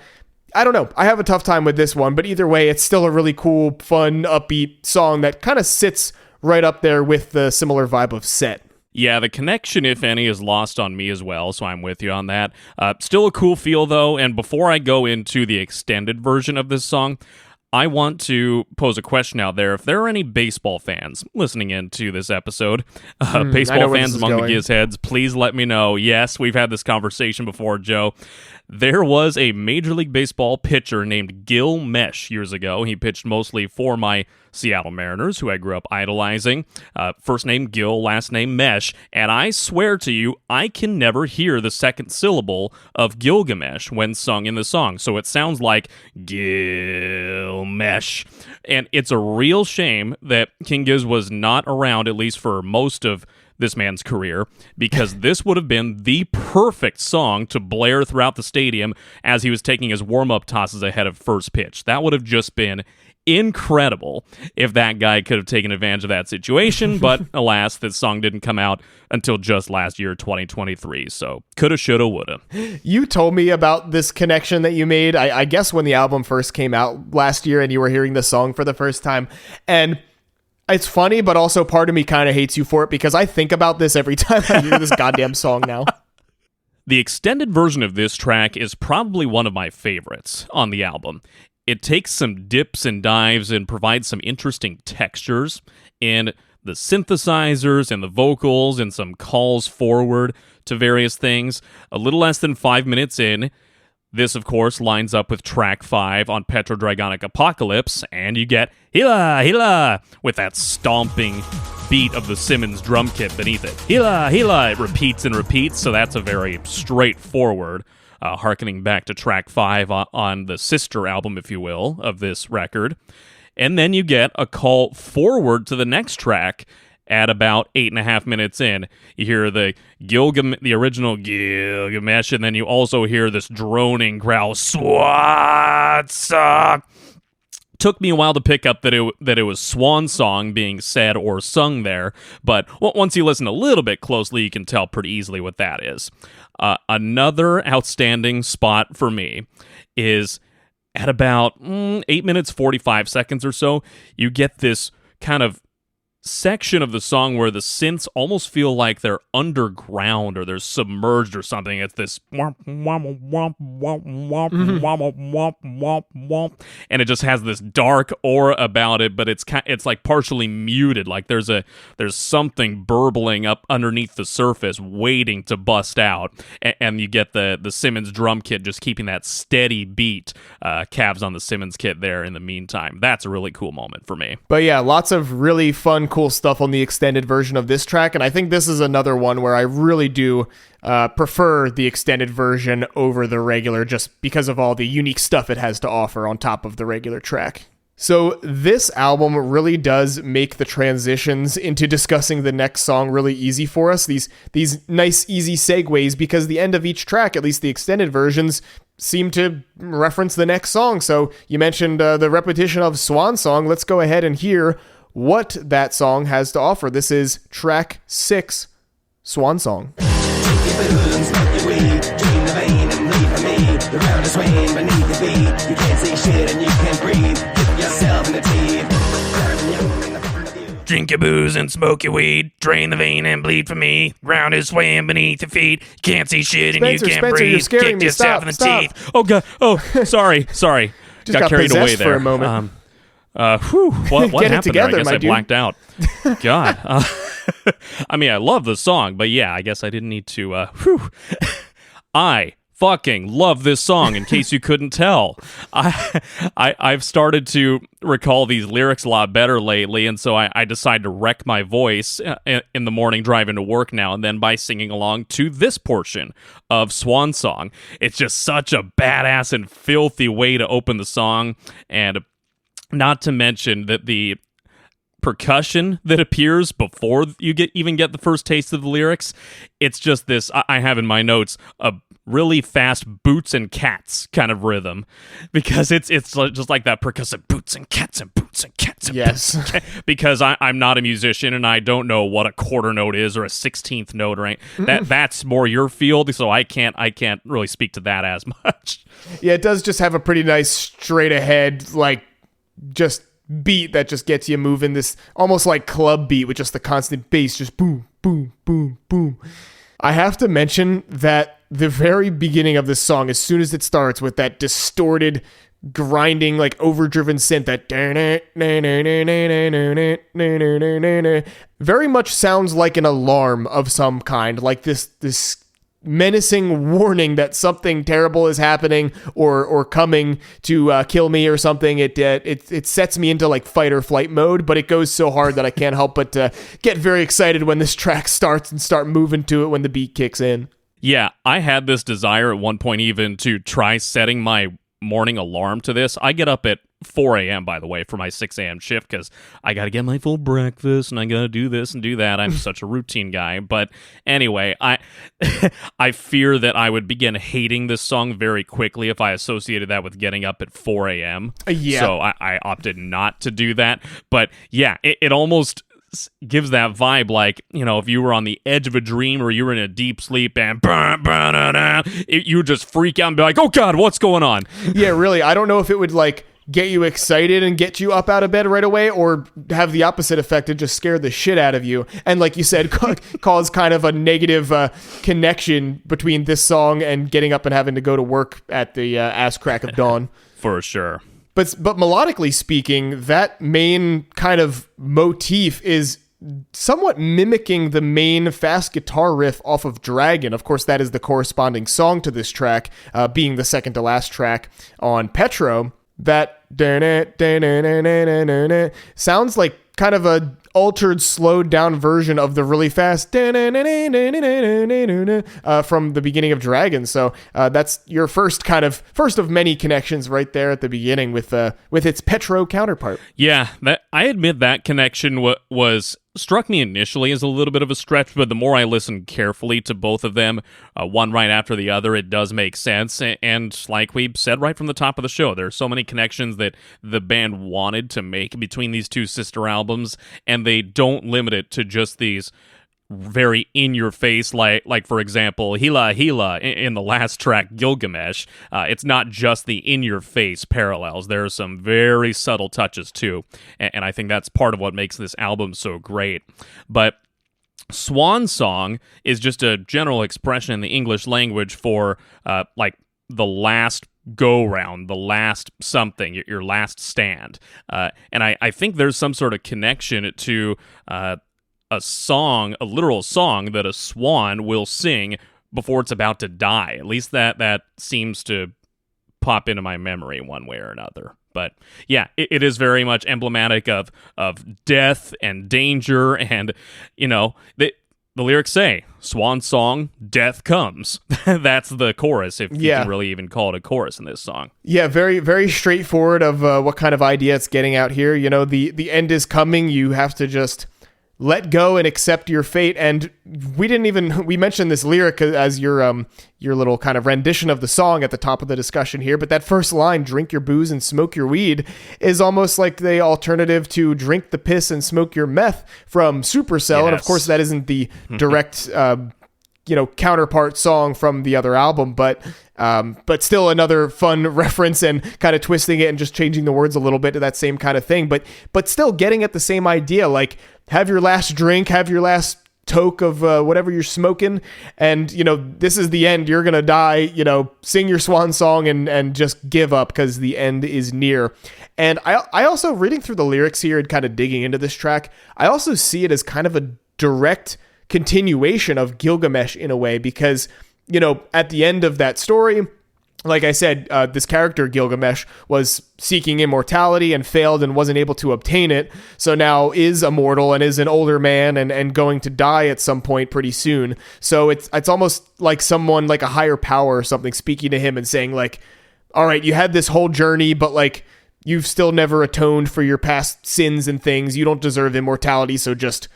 Speaker 1: don't know. I have a tough time with this one, but either way, it's still a really cool, fun, upbeat song that kind of sits right up there with the similar vibe of Set.
Speaker 2: Yeah, the connection, if any, is lost on me as well, so I'm with you on that. Still a cool feel, though, and before I go into the extended version of this song, I want to pose a question out there. If there are any baseball fans listening into this episode, baseball fans among the Gizz heads, please let me know. Yes, we've had this conversation before, Joe. There was a Major League Baseball pitcher named Gil Mesh years ago. He pitched mostly for my Seattle Mariners, who I grew up idolizing. First name Gil, last name Mesh. And I swear to you, I can never hear the second syllable of Gilgamesh when sung in the song. So it sounds like Gilmesh. And it's a real shame that King Gizz was not around, at least for most of this man's career, because this would have been the perfect song to blare throughout the stadium as he was taking his warm-up tosses ahead of first pitch. That would have just been incredible if that guy could have taken advantage of that situation, but alas, this song didn't come out until just last year, 2023, so coulda, shoulda, woulda.
Speaker 1: You told me about this connection that you made, I guess when the album first came out last year and you were hearing the song for the first time, and it's funny, but also part of me kind of hates you for it because I think about this every time I hear this goddamn song now.
Speaker 2: The extended version of this track is probably one of my favorites on the album. It takes some dips and dives and provides some interesting textures in the synthesizers and the vocals and some calls forward to various things. A little less than 5 minutes in, this, of course, lines up with track 5 on Petrodragonic Apocalypse, and you get Hila, Hila, with that stomping beat of the Simmons drum kit beneath it. Hila, Hila, it repeats and repeats, so that's a very straightforward, harkening back to track 5 on the sister album, if you will, of this record. And then you get a call forward to the next track at about 8.5 minutes in. You hear the original Gilgamesh, and then you also hear this droning growl, Swatsa. Took me a while to pick up that it was Swan Song being said or sung there, but once you listen a little bit closely, you can tell pretty easily what that is. Another outstanding spot for me is at about 8 minutes 45 seconds or so, you get this kind of section of the song where the synths almost feel like they're underground or they're submerged or something. It's this and it just has this dark aura about it, but it's like partially muted, like there's something burbling up underneath the surface waiting to bust out, and you get the Simmons drum kit just keeping that steady beat, calves on the Simmons kit there in the meantime. That's a really cool moment for me.
Speaker 1: But yeah, lots of really fun, cool stuff on the extended version of this track, and I think this is another one where I really do prefer the extended version over the regular, just because of all the unique stuff it has to offer on top of the regular track. So this album really does make the transitions into discussing the next song really easy for us, these nice easy segues, because the end of each track, at least the extended versions, seem to reference the next song. So you mentioned the repetition of Swan Song. Let's go ahead and hear what that song has to offer. This is track 6, Swan Song.
Speaker 2: Drink your booze and smoke your weed. Drain the vein and bleed for me. Ground is swaying beneath your feet. Can't see shit and you can't breathe.
Speaker 1: You're scaring
Speaker 2: Kick
Speaker 1: me.
Speaker 2: yourself in the
Speaker 1: Stop.
Speaker 2: teeth. Oh, God. Oh, sorry.
Speaker 1: Just
Speaker 2: got carried away
Speaker 1: possessed
Speaker 2: there
Speaker 1: for a moment.
Speaker 2: What
Speaker 1: Get it
Speaker 2: happened
Speaker 1: together,
Speaker 2: there? I guess
Speaker 1: my
Speaker 2: I
Speaker 1: dude.
Speaker 2: blacked out. God. I mean, I love the song, but yeah, I guess I didn't need to. I fucking love this song, in case you couldn't tell. I've started to recall these lyrics a lot better lately, and so I decide to wreck my voice in the morning driving to work now and then by singing along to this portion of Swan Song. It's just such a badass and filthy way to open the song, and not to mention that the percussion that appears before you even get the first taste of the lyrics, it's just this, I have in my notes, a really fast boots and cats kind of rhythm, because it's just like that percussive boots and cats and boots and cats and
Speaker 1: Yes.
Speaker 2: boots and cats, because I'm not a musician and I don't know what a quarter note is or a 16th note or anything. That's more your field, so I can't really speak to that as much.
Speaker 1: Yeah, it does just have a pretty nice straight ahead, like, just beat that just gets you moving, this almost like club beat with just the constant bass, just boom, boom, boom, boom. I have to mention that the very beginning of this song, as soon as it starts with that distorted, grinding, like overdriven synth, that very much sounds like an alarm of some kind, like this menacing warning that something terrible is happening or coming to kill me or something. It sets me into like fight or flight mode, but it goes so hard that I can't help but get very excited when this track starts and start moving to it when the beat kicks in.
Speaker 2: Yeah, I had this desire at one point even to try setting my morning alarm to this. I get up at 4 a.m., by the way, for my 6 a.m. shift, because I got to get my full breakfast, and I got to do this and do that. I'm such a routine guy. But anyway, I fear that I would begin hating this song very quickly if I associated that with getting up at 4 a.m.
Speaker 1: Yeah.
Speaker 2: So I opted not to do that. But yeah, it almost gives that vibe like, you know, if you were on the edge of a dream or you were in a deep sleep and you would just freak out and be like, oh God, what's going on?
Speaker 1: Yeah, really. I don't know if it would like get you excited and get you up out of bed right away, or have the opposite effect and just scare the shit out of you. And like you said, cause kind of a negative connection between this song and getting up and having to go to work at the ass crack of dawn.
Speaker 2: For sure.
Speaker 1: But melodically speaking, that main kind of motif is somewhat mimicking the main fast guitar riff off of Dragon. Of course, that is the corresponding song to this track, being the second to last track on Petro. That sounds like kind of a altered, slowed down version of the really fast from the beginning of Dragon. So that's your first of many connections right there at the beginning with its Petro counterpart.
Speaker 2: Yeah, that I admit that connection was struck me initially as a little bit of a stretch, but the more I listened carefully to both of them, one right after the other, it does make sense. And like we said right from the top of the show, there are so many connections that the band wanted to make between these two sister albums, and they don't limit it to just these very in-your-face, like for example, Hila Hila in the last track, Gilgamesh. It's not just the in-your-face parallels. There are some very subtle touches too, and I think that's part of what makes this album so great. But Swan Song is just a general expression in the English language for like the last go-round, the last something, your last stand. And I think there's some sort of connection to a song, a literal song that a swan will sing before it's about to die. At least that seems to pop into my memory one way or another. But yeah, it is very much emblematic of death and danger, and you know, the lyrics say, swan song, death comes. That's the chorus, if you can really even call it a chorus in this song. Yeah,
Speaker 1: very, very straightforward of what kind of idea it's getting out here. You know, the end is coming. You have to just let go and accept your fate. And we mentioned this lyric as your little kind of rendition of the song at the top of the discussion here, but that first line, drink your booze and smoke your weed, is almost like the alternative to drink the piss and smoke your meth from Supercell. Yes. And of course that isn't the direct counterpart song from the other album, but still another fun reference and kind of twisting it and just changing the words a little bit to that same kind of thing, but still getting at the same idea. Like, have your last drink, have your last toke of whatever you're smoking, and this is the end, you're gonna die, sing your swan song and just give up because the end is near. And I also, reading through the lyrics here and kind of digging into this track, I also see it as kind of a direct continuation of Gilgamesh in a way, because at the end of that story, like I said, this character Gilgamesh was seeking immortality and failed and wasn't able to obtain it. So now is immortal and is an older man and going to die at some point pretty soon. So it's almost like someone, like a higher power or something, speaking to him and saying like, all right, you had this whole journey, but like you've still never atoned for your past sins and things. You don't deserve immortality. So just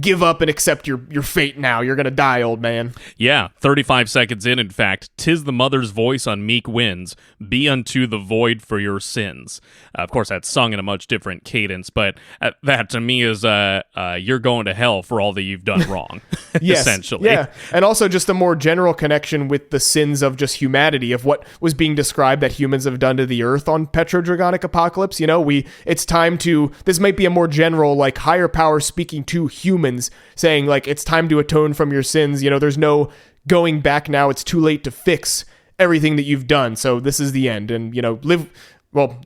Speaker 1: give up and accept your fate now. You're going to die, old man.
Speaker 2: Yeah, 35 seconds in fact, 'tis the mother's voice on meek winds, be unto the void for your sins. Of course, that's sung in a much different cadence, but that to me is you're going to hell for all that you've done wrong,
Speaker 1: yes,
Speaker 2: essentially.
Speaker 1: Yeah, and also just a more general connection with the sins of just humanity, of what was being described that humans have done to the earth on Petrodragonic Apocalypse. It's time to, this might be a more general, like higher power speaking to humans, saying like it's time to atone from your sins. There's no going back now. It's too late to fix everything that you've done. So this is the end, and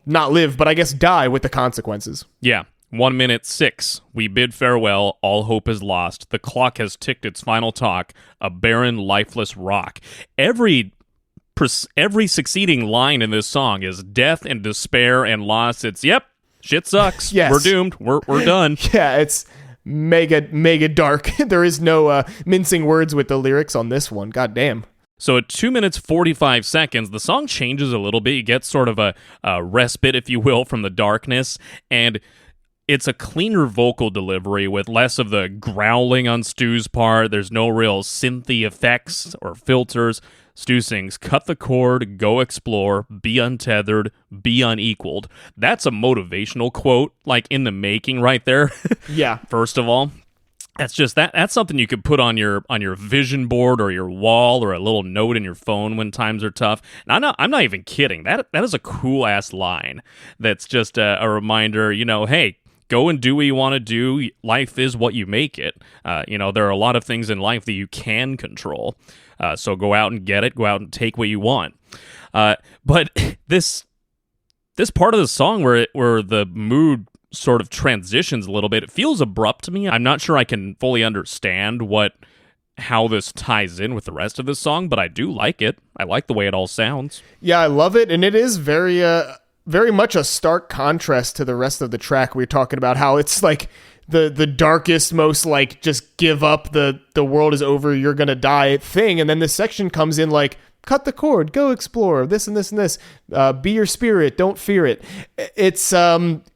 Speaker 1: not live, but I guess die with the consequences.
Speaker 2: Yeah. 1:06. We bid farewell. All hope is lost. The clock has ticked its final talk. A barren, lifeless rock. Every succeeding line in this song is death and despair and loss. It's shit sucks.
Speaker 1: Yes.
Speaker 2: We're doomed. We're done.
Speaker 1: Yeah, it's mega dark. There is no mincing words with the lyrics on this one. God damn.
Speaker 2: So at 2 minutes 45 seconds, the song changes a little bit. You get sort of a respite, if you will, from the darkness, and it's a cleaner vocal delivery with less of the growling on Stu's part. There's no real synthy effects or filters. Stu sings, cut the cord, go explore, be untethered, be unequaled. That's a motivational quote, like in the making right there.
Speaker 1: Yeah.
Speaker 2: First of all, that's something you could put on your vision board or your wall or a little note in your phone when times are tough. And I'm not even kidding. That is a cool ass line. That's just a reminder, hey, go and do what you want to do. Life is what you make it. There are a lot of things in life that you can control. So go out and get it. Go out and take what you want. But this part of the song where the mood sort of transitions a little bit, it feels abrupt to me. I'm not sure I can fully understand how this ties in with the rest of this song, but I do like it. I like the way it all sounds.
Speaker 1: Yeah, I love it, and it is very much a stark contrast to the rest of the track. We're talking about how it's like the darkest, most like just give up, the world is over, you're gonna die thing, and then this section comes in like, cut the cord, go explore, this and this and this, be your spirit, don't fear it. It's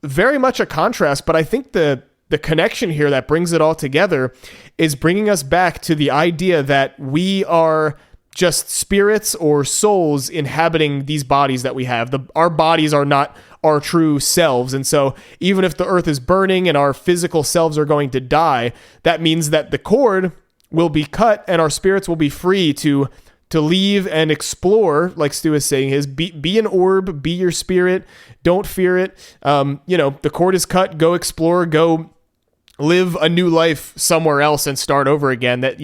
Speaker 1: very much a contrast, but I think the connection here that brings it all together is bringing us back to the idea that we are just spirits or souls inhabiting these bodies that we have. Our bodies are not our true selves. And so even if the earth is burning and our physical selves are going to die, that means that the cord will be cut and our spirits will be free to leave and explore, like Stu is saying, be an orb, be your spirit, don't fear it. The cord is cut, go explore, go live a new life somewhere else and start over again. That,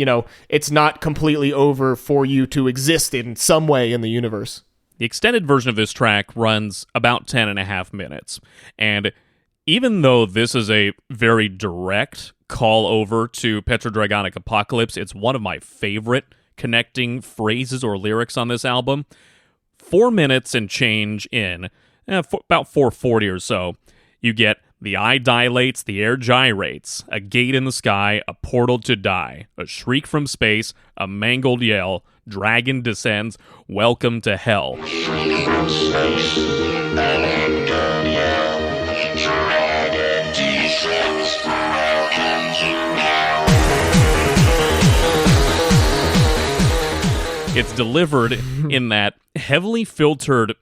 Speaker 1: it's not completely over for you to exist in some way in the universe.
Speaker 2: The extended version of this track runs about 10.5 minutes. And even though this is a very direct call over to Petrodragonic Apocalypse, it's one of my favorite connecting phrases or lyrics on this album. 4 minutes and change in, about 4:40 or so, you get the eye dilates, the air gyrates, a gate in the sky, a portal to die, a shriek from space, a mangled yell, dragon descends, welcome to hell.
Speaker 4: Shrieking from space, an anger yell, dragon descends, welcome to hell.
Speaker 2: It's delivered in that heavily filtered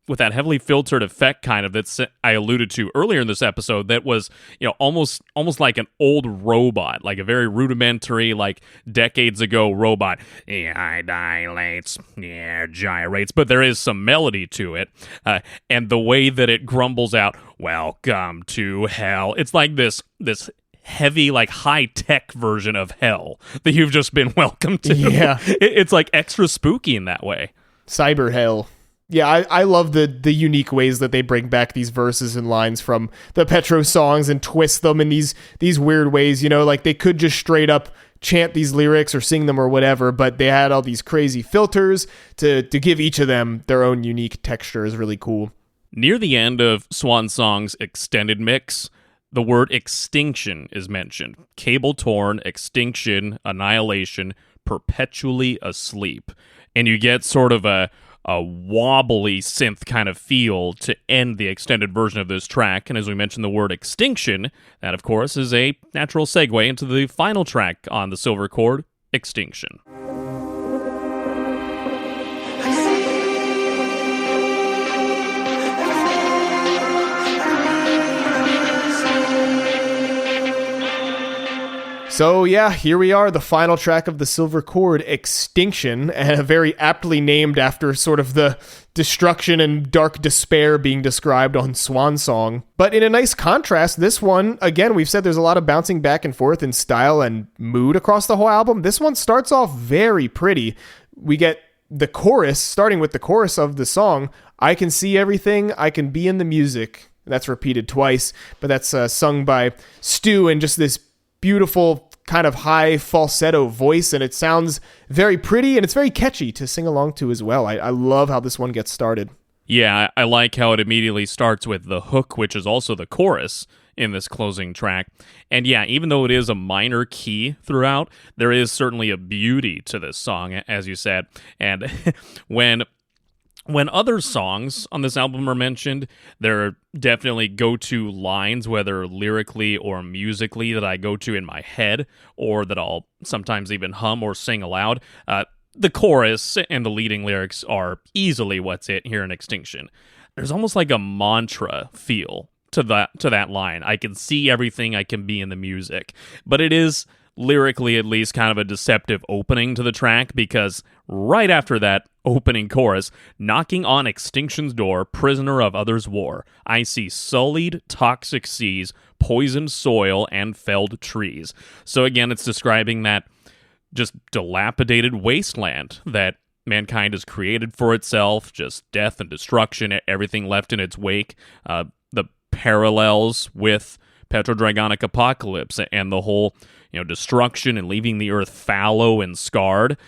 Speaker 2: effect kind of that I alluded to earlier in this episode that was, almost like an old robot, like a very rudimentary, like decades ago robot. The eye dilates, the air gyrates, but there is some melody to it. And the way that it grumbles out, welcome to hell. It's like this heavy, like high-tech version of hell that you've just been welcomed to.
Speaker 1: Yeah.
Speaker 2: It's like extra spooky in that way.
Speaker 1: Cyber hell. Yeah, I love the unique ways that they bring back these verses and lines from the Petro songs and twist them in these weird ways, you know, like they could just straight up chant these lyrics or sing them or whatever, but they had all these crazy filters to give each of them their own unique texture. Is really cool.
Speaker 2: Near the end of Swan Song's extended mix, the word extinction is mentioned. Cable torn, extinction, annihilation, perpetually asleep. And you get sort of a wobbly synth kind of feel to end the extended version of this track. And as we mentioned, the word extinction, that of course is a natural segue into the final track on the Silver Chord, Extinction.
Speaker 1: So yeah, here we are, the final track of the Silver Chord, Extinction, and very aptly named after sort of the destruction and dark despair being described on Swan Song. But in a nice contrast, this one, again, we've said there's a lot of bouncing back and forth in style and mood across the whole album. This one starts off very pretty. We get the chorus, starting with the chorus of the song, I can see everything, I can be in the music. That's repeated twice, but that's sung by Stu in just this beautiful kind of high falsetto voice, and it sounds very pretty and it's very catchy to sing along to as well. I love how this one gets started.
Speaker 2: Yeah, I like how it immediately starts with the hook, which is also the chorus in this closing track. And yeah, even though it is a minor key throughout, there is certainly a beauty to this song, as you said. And when other songs on this album are mentioned, there are definitely go-to lines, whether lyrically or musically, that I go to in my head, or that I'll sometimes even hum or sing aloud. The chorus and the leading lyrics are easily what's it here in Extinction. There's almost like a mantra feel to that line. I can see everything, I can be in the music. But it is, lyrically at least, kind of a deceptive opening to the track, because right after that opening chorus, knocking on extinction's door, prisoner of others' war, I see sullied, toxic seas, poisoned soil, and felled trees. So again, it's describing that just dilapidated wasteland that mankind has created for itself, just death and destruction, everything left in its wake. The parallels with Petrodragonic Apocalypse and the whole destruction and leaving the earth fallow and scarred.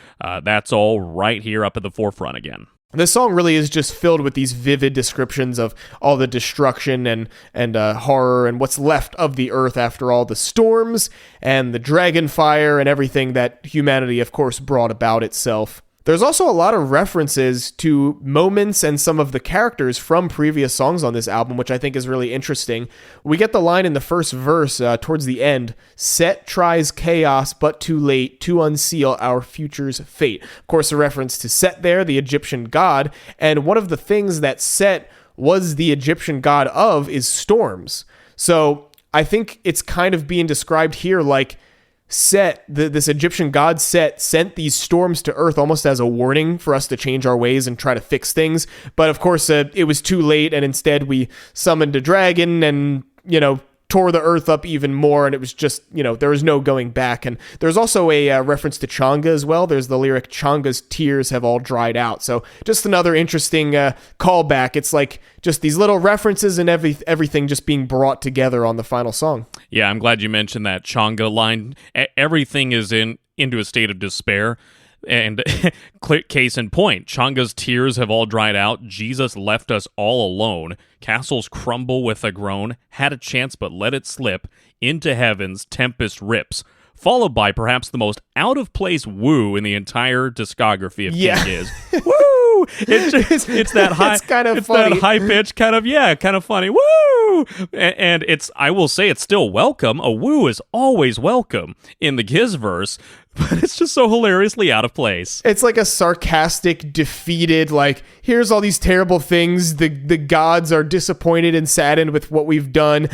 Speaker 2: That's all right here up at the forefront again.
Speaker 1: This song really is just filled with these vivid descriptions of all the destruction and horror and what's left of the earth after all the storms and the dragon fire and everything that humanity, of course, brought about itself. There's also a lot of references to moments and some of the characters from previous songs on this album, which I think is really interesting. We get the line in the first verse towards the end, Set tries chaos, but too late to unseal our future's fate. Of course, a reference to Set there, the Egyptian god, and one of the things that Set was the Egyptian god of is storms. So I think it's kind of being described here like Set, this Egyptian god Set, sent these storms to Earth almost as a warning for us to change our ways and try to fix things. But of course, it was too late, and instead we summoned a dragon and, tore the Earth up even more, and it was just, there was no going back. And there's also a reference to Changa as well. There's the lyric, Changa's tears have all dried out. So just another interesting callback. It's like just these little references and everything just being brought together on the final song.
Speaker 2: Yeah, I'm glad you mentioned that Changa line. Everything is into a state of despair. And case in point, Changa's tears have all dried out. Jesus left us all alone. Castles crumble with a groan. Had a chance but let it slip. Into heaven's tempest rips. Followed by perhaps the most out-of-place woo in the entire discography of King Gizz. Woo! It's that high.
Speaker 1: It's kind of
Speaker 2: it's
Speaker 1: funny.
Speaker 2: That high pitch kind of funny. Woo! And I will say it's still welcome. A woo is always welcome in the Gizz verse, but it's just so hilariously out of place.
Speaker 1: It's like a sarcastic, defeated, like, here's all these terrible things. The gods are disappointed and saddened with what we've done.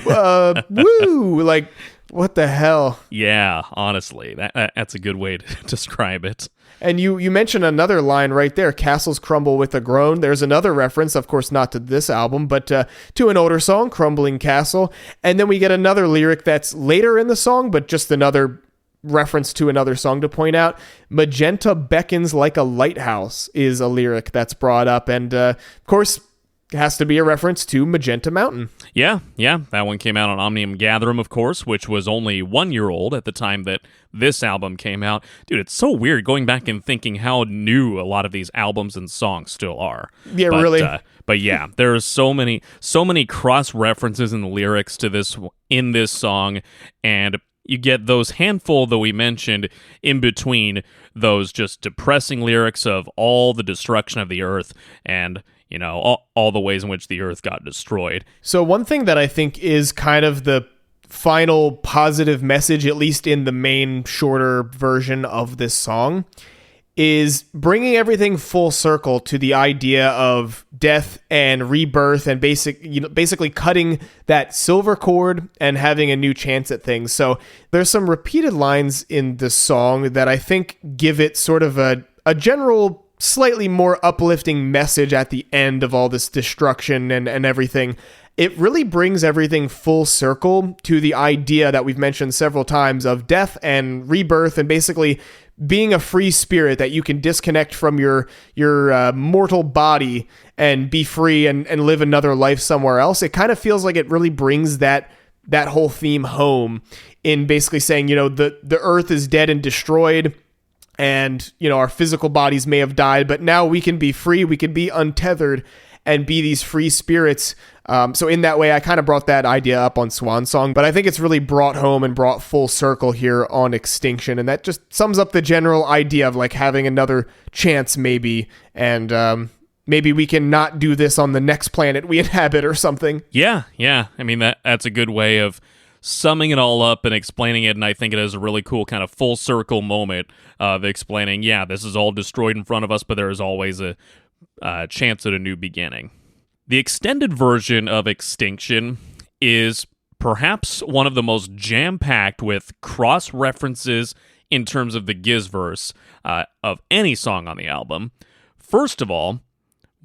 Speaker 1: Woo! Like, What the hell?
Speaker 2: Yeah, honestly, that's a good way to describe it.
Speaker 1: And you mentioned another line right there, castles crumble with a groan. There's another reference, of course, not to this album, but to an older song, Crumbling Castle. And then we get another lyric that's later in the song, but just another reference to another song to point out. Magenta beckons like a lighthouse is a lyric that's brought up. And of course, it has to be a reference to Magenta Mountain.
Speaker 2: Yeah, that one came out on Omnium Gatherum, of course, which was only 1 year old at the time that this album came out. Dude, it's so weird going back and thinking how new a lot of these albums and songs still are.
Speaker 1: Yeah, really.
Speaker 2: But yeah, there are so many cross references in the lyrics to this in this song, and you get those handful that we mentioned in between those just depressing lyrics of all the destruction of the earth and, you know, all the ways in which the earth got destroyed.
Speaker 1: So one thing that I think is kind of the final positive message, at least in the main shorter version of this song, is bringing everything full circle to the idea of death and rebirth and basically cutting that silver cord and having a new chance at things. So there's some repeated lines in the song that I think give it sort of a general, slightly more uplifting message at the end of all this destruction and everything. It really brings everything full circle to the idea that we've mentioned several times of death and rebirth and basically being a free spirit, that you can disconnect from your mortal body and be free and live another life somewhere else. It kind of feels like it really brings that whole theme home in basically saying, you know, the earth is dead and destroyed, and, you know, our physical bodies may have died, but now we can be free, we can be untethered and be these free spirits. So in that way, I kind of brought that idea up on Swan Song, but I think it's really brought home and brought full circle here on Extinction. And that just sums up the general idea of like having another chance maybe. And maybe we can not do this on the next planet we inhabit or something.
Speaker 2: Yeah. I mean, that's a good way of summing it all up and explaining it, and I think it is a really cool kind of full circle moment of explaining, yeah, this is all destroyed in front of us, but there is always a chance at a new beginning. The extended version of Extinction is perhaps one of the most jam-packed with cross-references in terms of the Gizz verse of any song on the album. First of all,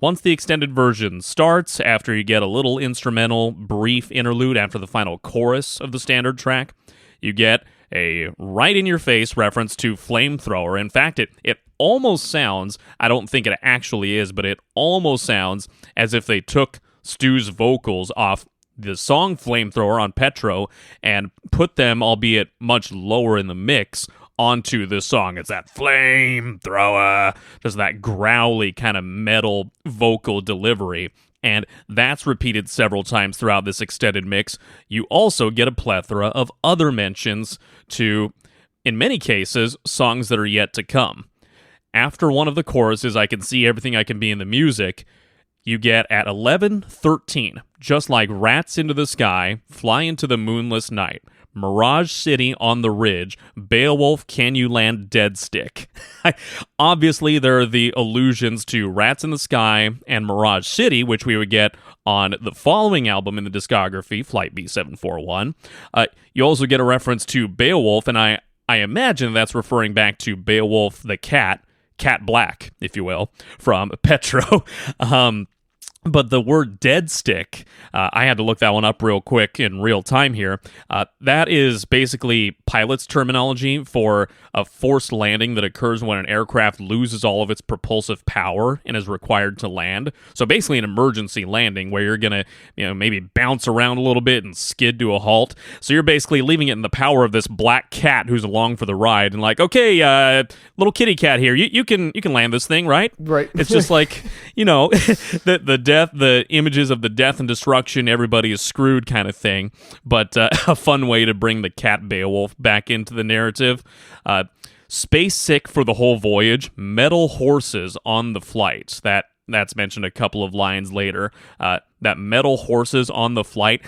Speaker 2: once the extended version starts, after you get a little instrumental, brief interlude after the final chorus of the standard track, you get a right-in-your-face reference to Flamethrower. In fact, it almost sounds, I don't think it actually is, but it almost sounds as if they took Stu's vocals off the song Flamethrower on Petro and put them, albeit much lower in the mix, onto this song. It's that flamethrower, just that growly kind of metal vocal delivery, and that's repeated several times throughout this extended mix. You also get a plethora of other mentions to, in many cases, songs that are yet to come. After one of the choruses, I Can See Everything I Can Be in the Music, you get at 11:13, just like rats into the sky, fly into the moonless night, Mirage City on the Ridge, Beowulf, Can You Land Dead Stick? Obviously, there are the allusions to Rats in the Sky and Mirage City, which we would get on the following album in the discography, Flight B741. You also get a reference to Beowulf, and I imagine that's referring back to Beowulf the Cat Black, if you will, from Petro. But the word dead stick, I had to look that one up real quick in real time here. That is basically pilot's terminology for a forced landing that occurs when an aircraft loses all of its propulsive power and is required to land. So basically an emergency landing where you're going to, maybe bounce around a little bit and skid to a halt. So you're basically leaving it in the power of this black cat who's along for the ride and like, okay, little kitty cat here, you can land this thing, right?
Speaker 1: Right.
Speaker 2: It's just like, the images of the death and destruction, everybody is screwed kind of thing, but a fun way to bring the cat Beowulf back into the narrative. Space sick for the whole voyage, metal horses on the flight. That's mentioned a couple of lines later. That metal horses on the flight.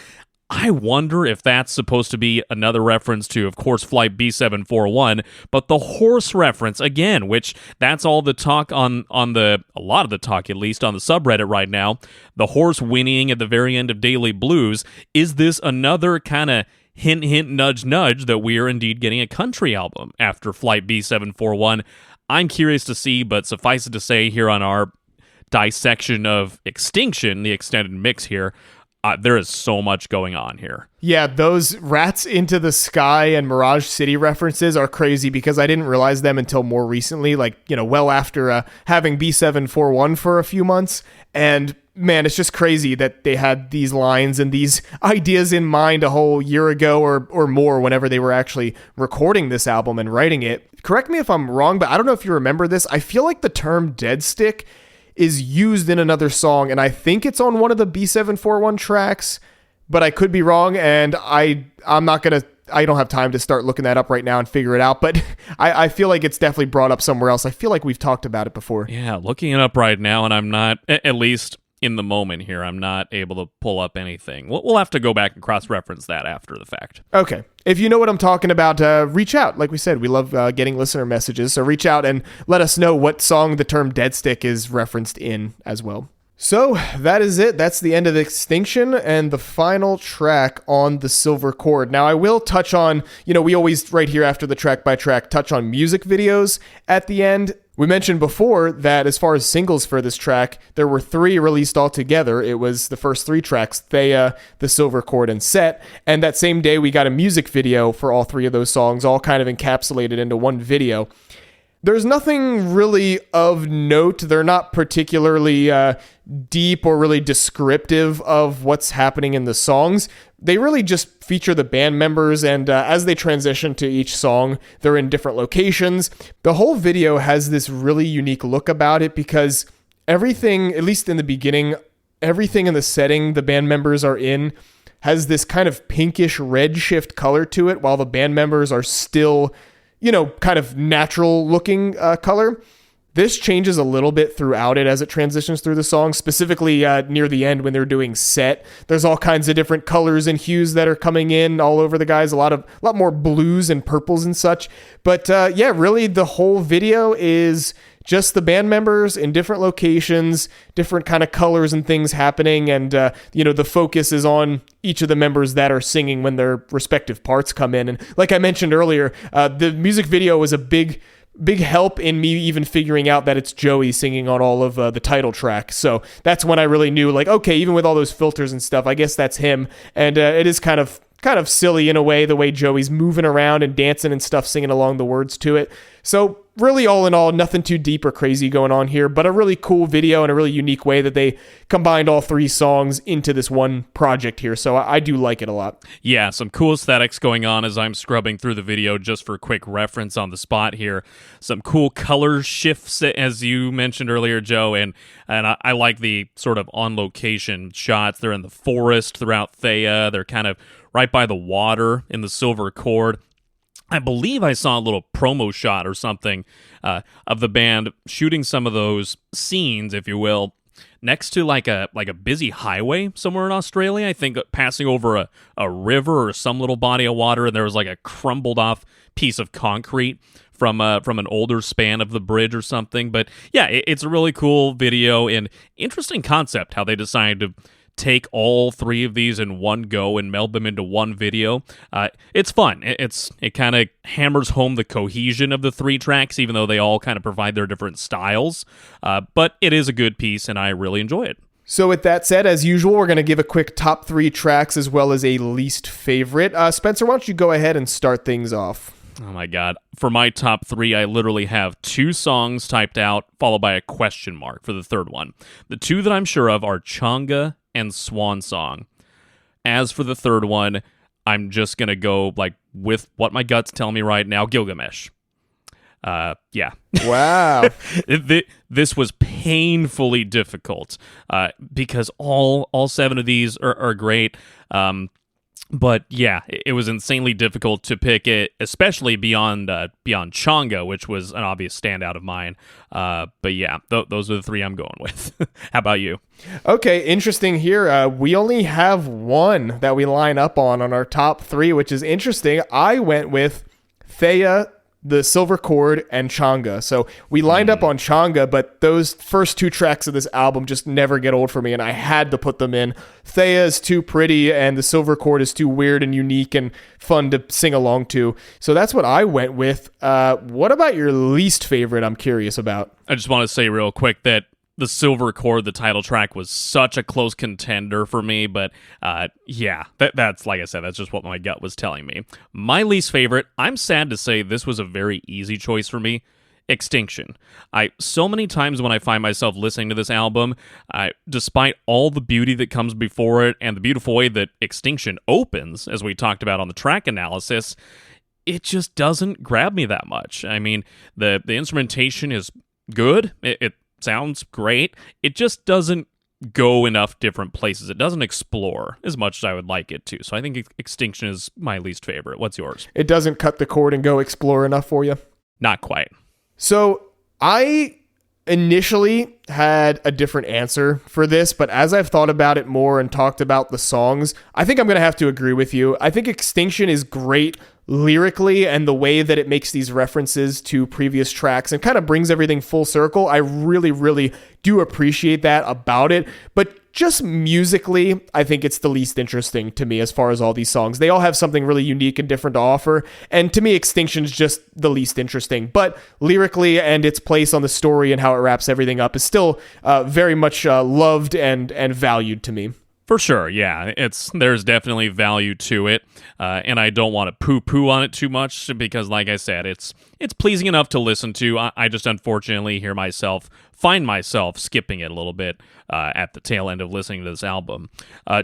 Speaker 2: I wonder if that's supposed to be another reference to, of course, Flight B741, but the horse reference, again, which that's all the talk a lot of the talk at least, on the subreddit right now, the horse whinnying at the very end of Daily Blues. Is this another kind of hint, hint, nudge, nudge that we are indeed getting a country album after Flight B741. I'm curious to see, but suffice it to say here on our dissection of Extinction, the extended mix here, there is so much going on here.
Speaker 1: Yeah, those Rats into the Sky and Mirage City references are crazy because I didn't realize them until more recently, like, well after having B741 for a few months. And man, it's just crazy that they had these lines and these ideas in mind a whole year ago or more whenever they were actually recording this album and writing it. Correct me if I'm wrong, but I don't know if you remember this. I feel like the term dead stick is used in another song, and I think it's on one of the B741 tracks, but I could be wrong, and I don't have time to start looking that up right now and figure it out, but I feel like it's definitely brought up somewhere else. I feel like we've talked about it before.
Speaker 2: Yeah, looking it up right now, and I'm not, at least in the moment here, I'm not able to pull up anything. We'll have to go back and cross-reference that after the fact.
Speaker 1: Okay. If you know what I'm talking about, reach out. Like we said, we love getting listener messages, so reach out and let us know what song the term dead stick is referenced in as well. So that is it. That's the end of Extinction and the final track on the Silver Cord. Now, I will touch on, we always right here after the track by track touch on music videos at the end. We mentioned before that as far as singles for this track, there were 3 released altogether. It was the first 3 tracks, Thea, The Silver Cord, and Set. And that same day, we got a music video for all 3 of those songs, all kind of encapsulated into one video. There's nothing really of note. They're not particularly deep or really descriptive of what's happening in the songs. They really just feature the band members, and as they transition to each song, they're in different locations. The whole video has this really unique look about it because everything, at least in the beginning, everything in the setting the band members are in has this kind of pinkish red shift color to it, while the band members are still kind of natural looking color. This changes a little bit throughout it as it transitions through the song, specifically near the end when they're doing Set. There's all kinds of different colors and hues that are coming in all over the guys, a lot more blues and purples and such. But really the whole video is just the band members in different locations, different kind of colors and things happening, and the focus is on each of the members that are singing when their respective parts come in. And like I mentioned earlier, the music video was a big help in me even figuring out that it's Joey singing on all of the title track. So that's when I really knew, like, okay, even with all those filters and stuff, I guess that's him. And it is kind of silly in a way, the way Joey's moving around and dancing and stuff, singing along the words to it. So really, all in all, nothing too deep or crazy going on here, but a really cool video and a really unique way that they combined all 3 songs into this one project here. So I do like it a lot.
Speaker 2: Yeah, some cool aesthetics going on as I'm scrubbing through the video just for quick reference on the spot here. Some cool color shifts, as you mentioned earlier, Joe, and I like the sort of on-location shots. They're in the forest throughout Thea. They're kind of right by the water in the Silver Cord. I believe I saw a little promo shot or something of the band shooting some of those scenes, if you will, next to like a busy highway somewhere in Australia. I think passing over a river or some little body of water, and there was like a crumbled off piece of concrete from an older span of the bridge or something. But yeah, it's a really cool video and interesting concept how they decided to take all 3 of these in one go and meld them into one video. It's fun. It kind of hammers home the cohesion of the 3 tracks, even though they all kind of provide their different styles. But it is a good piece, and I really enjoy it.
Speaker 1: So with that said, as usual, we're going to give a quick top 3 tracks as well as a least favorite. Spencer, why don't you go ahead and start things off?
Speaker 2: Oh my God. For my top 3, I literally have 2 songs typed out, followed by a question mark for the third one. The 2 that I'm sure of are Changa and Swan Song. As for the third one, I'm just going to go with what my guts tell me right now, Gilgamesh. Yeah.
Speaker 1: Wow.
Speaker 2: This was painfully difficult because all 7 of these are great. But yeah, it was insanely difficult to pick it, especially beyond Changa, which was an obvious standout of mine. But yeah, those are the 3 I'm going with. How about you?
Speaker 1: Okay, interesting here. We only have 1 that we line up on our top 3, which is interesting. I went with Thea, the Silver Chord, and Changa. So we lined up on Changa, but those first 2 tracks of this album just never get old for me, and I had to put them in. Thea is too pretty, and the Silver Chord is too weird and unique and fun to sing along to. So that's what I went with. What about your least favorite? I'm curious about.
Speaker 2: I just want to say real quick that the Silver Chord, the title track, was such a close contender for me, but that's like I said, that's just what my gut was telling me. My least favorite, I'm sad to say this was a very easy choice for me, Extinction. So many times when I find myself listening to this album, despite all the beauty that comes before it and the beautiful way that Extinction opens, as we talked about on the track analysis, it just doesn't grab me that much. I mean, the instrumentation is good, it sounds great, it just doesn't go enough different places. It doesn't explore as much as I would like it to. So I think Extinction is my least favorite. What's yours?
Speaker 1: It doesn't cut the cord and go explore enough for you?
Speaker 2: Not quite.
Speaker 1: So I initially had a different answer for this, but as I've thought about it more and talked about the songs, I think I'm going to have to agree with you. I think Extinction is great lyrically, and the way that it makes these references to previous tracks and kind of brings everything full circle. I really, really do appreciate that about it. But just musically, I think it's the least interesting to me as far as all these songs. They all have something really unique and different to offer. And to me, Extinction's just the least interesting. But lyrically and its place on the story and how it wraps everything up is still very much loved and valued to me.
Speaker 2: For sure, yeah. There's definitely value to it, and I don't want to poo-poo on it too much because, like I said, it's pleasing enough to listen to. I just unfortunately find myself skipping it a little bit at the tail end of listening to this album.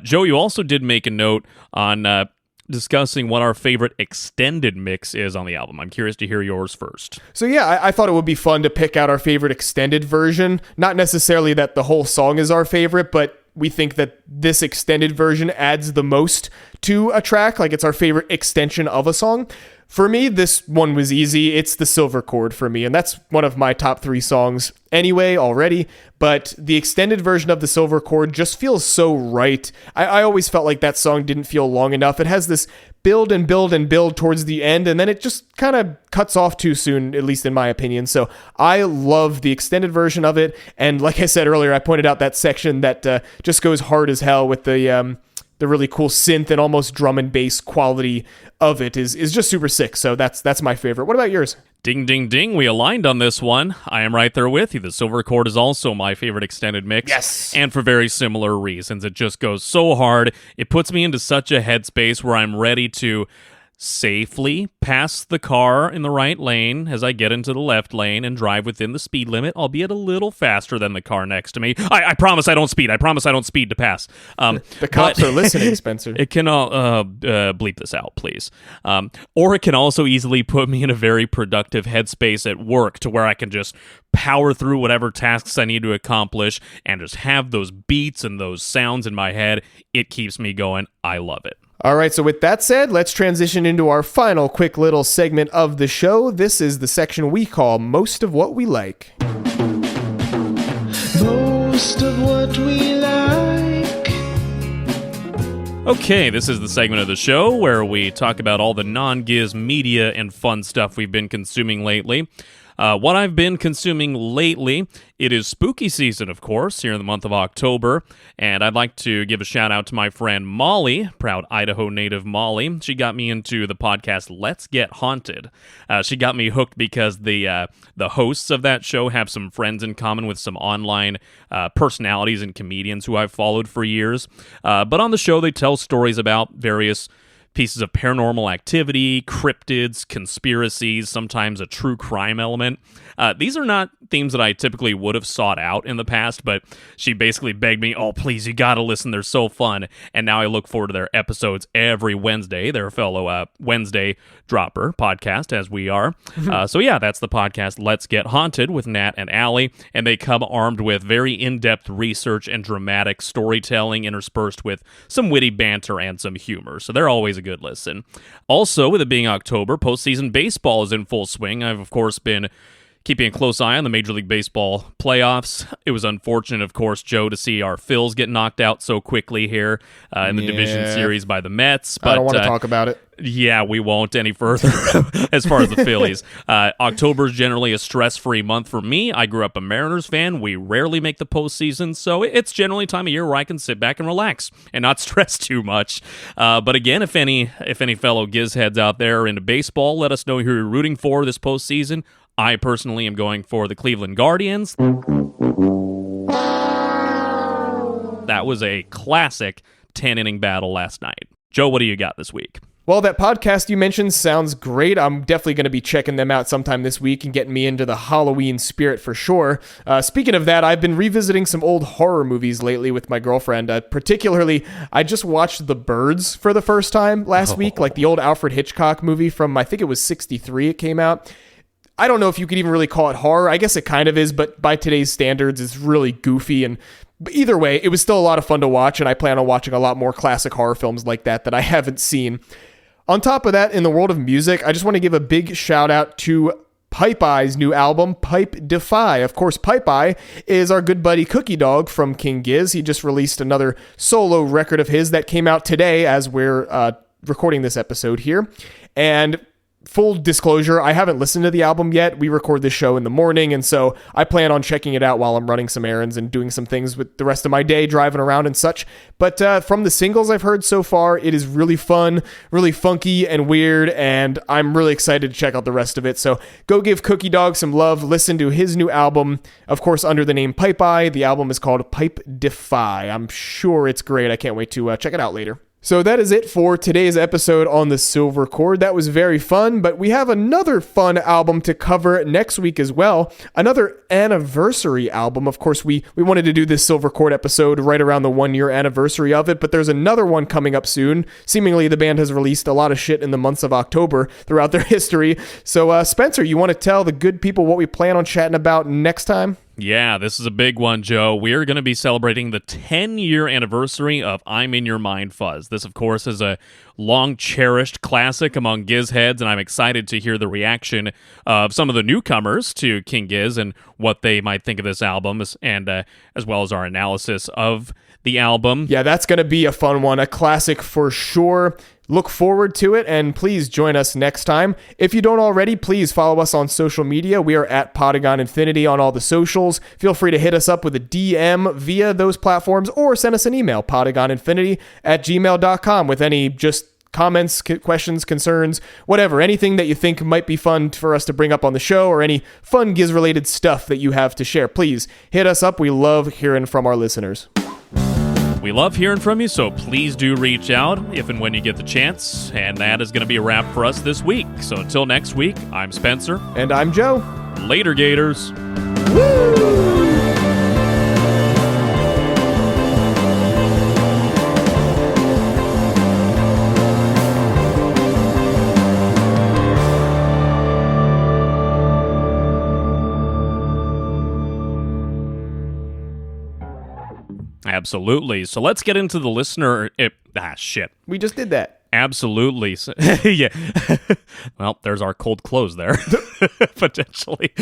Speaker 2: Joe, you also did make a note on discussing what our favorite extended mix is on the album. I'm curious to hear yours first.
Speaker 1: So yeah, I thought it would be fun to pick out our favorite extended version. Not necessarily that the whole song is our favorite, but we think that this extended version adds the most to a track, like it's our favorite extension of a song. For me, this one was easy. It's the Silver Chord for me, and that's one of my top 3 songs anyway already, but the extended version of the Silver Chord just feels so right. I always felt like that song didn't feel long enough. It has this build and build and build towards the end, and then it just kind of cuts off too soon, at least in my opinion. So I love the extended version of it, and like I said earlier, I pointed out that section that just goes hard as hell with the really cool synth and almost drum and bass quality of it is just super sick. So that's my favorite. What about yours?
Speaker 2: Ding, ding, ding. We aligned on this one. I am right there with you. The Silver Chord is also my favorite extended mix.
Speaker 1: Yes.
Speaker 2: And for very similar reasons. It just goes so hard. It puts me into such a headspace where I'm ready to safely pass the car in the right lane as I get into the left lane and drive within the speed limit, albeit a little faster than the car next to me. I promise I don't speed. I promise I don't speed to pass.
Speaker 1: The cops are listening, Spencer.
Speaker 2: It can bleep this out, please. Or it can also easily put me in a very productive headspace at work to where I can just power through whatever tasks I need to accomplish and just have those beats and those sounds in my head. It keeps me going. I love it.
Speaker 1: All right, so with that said, let's transition into our final quick little segment of the show. This is the section we call Most of What We Like.
Speaker 4: Most of what we like.
Speaker 2: Okay, this is the segment of the show where we talk about all the non-Gizz media and fun stuff we've been consuming lately. What I've been consuming lately, it is spooky season, of course, here in the month of October, and I'd like to give a shout out to my friend Molly, proud Idaho native Molly. She got me into the podcast Let's Get Haunted. She got me hooked because the hosts of that show have some friends in common with some online personalities and comedians who I've followed for years. But on the show, they tell stories about various pieces of paranormal activity, cryptids, conspiracies, sometimes a true crime element. These are not themes that I typically would have sought out in the past, but she basically begged me, oh, please, you gotta listen, they're so fun. And now I look forward to their episodes every Wednesday, their fellow Wednesday dropper podcast, as we are. So yeah, that's the podcast Let's Get Haunted with Nat and Allie, and they come armed with very in-depth research and dramatic storytelling interspersed with some witty banter and some humor. So they're always a good listen. Also, with it being October, postseason baseball is in full swing. I've, of course, been keeping a close eye on the Major League Baseball playoffs. It was unfortunate, of course, Joe, to see our Phils get knocked out so quickly here in the division series by the Mets. But
Speaker 1: I don't want to talk about it.
Speaker 2: Yeah, we won't any further as far as the Phillies. October is generally a stress-free month for me. I grew up a Mariners fan. We rarely make the postseason, so it's generally a time of year where I can sit back and relax and not stress too much. But again, if any fellow Gizz heads out there are into baseball, let us know who you're rooting for this postseason. I personally am going for the Cleveland Guardians. That was a classic 10-inning battle last night. Joe, what do you got this week?
Speaker 1: Well, that podcast you mentioned sounds great. I'm definitely going to be checking them out sometime this week and getting me into the Halloween spirit for sure. Speaking of that, I've been revisiting some old horror movies lately with my girlfriend. Particularly, I just watched The Birds for the first time last week, like the old Alfred Hitchcock movie from, I think it was 1963 it came out. I don't know if you could even really call it horror. I guess it kind of is, but by today's standards, it's really goofy. And either way, it was still a lot of fun to watch, and I plan on watching a lot more classic horror films like that I haven't seen. On top of that, in the world of music, I just want to give a big shout out to Pipe Eye's new album, Pipe Defy. Of course, Pipe Eye is our good buddy Cookie Dog from King Gizz. He just released another solo record of his that came out today as we're recording this episode here. And full disclosure, I haven't listened to the album yet. We record this show in the morning, and so I plan on checking it out while I'm running some errands and doing some things with the rest of my day, driving around and such. But from the singles I've heard so far, it is really fun, really funky and weird, and I'm really excited to check out the rest of it. So go give Cookie Dog some love. Listen to his new album, of course, under the name Pipe Eye. The album is called Pipe Defy. I'm sure it's great. I can't wait to check it out later. So that is it for today's episode on the Silver Chord. That was very fun, but we have another fun album to cover next week as well. Another anniversary album. Of course, we wanted to do this Silver Chord episode right around the 1-year anniversary of it, but there's another one coming up soon. Seemingly, the band has released a lot of shit in the months of October throughout their history. So, Spencer, you want to tell the good people what we plan on chatting about next time?
Speaker 2: Yeah, this is a big one, Joe. We're going to be celebrating the 10-year anniversary of I'm in Your Mind Fuzz. This, of course, is a long-cherished classic among Gizz heads, and I'm excited to hear the reaction of some of the newcomers to King Gizz and what they might think of this album, and as well as our analysis of the album.
Speaker 1: Yeah, that's going to be a fun one, a classic for sure. Look forward to it, and please join us next time. If you don't already, please follow us on social media. We are at Podagon Infinity on all the socials. Feel free to hit us up with a DM via those platforms or send us an email, podagoninfinity@gmail.com, with any just comments, questions, concerns, whatever, anything that you think might be fun for us to bring up on the show, or any fun Gizz-related stuff that you have to share. Please hit us up. We love hearing from our listeners.
Speaker 2: We love hearing from you, so please do reach out if and when you get the chance. And that is going to be a wrap for us this week. So until next week, I'm Spencer.
Speaker 1: And I'm Joe.
Speaker 2: Later, Gators.
Speaker 1: Woo!
Speaker 2: Absolutely. So let's get into the listener... shit.
Speaker 1: We just did that.
Speaker 2: Absolutely. Yeah. Well, there's our cold close there. Potentially.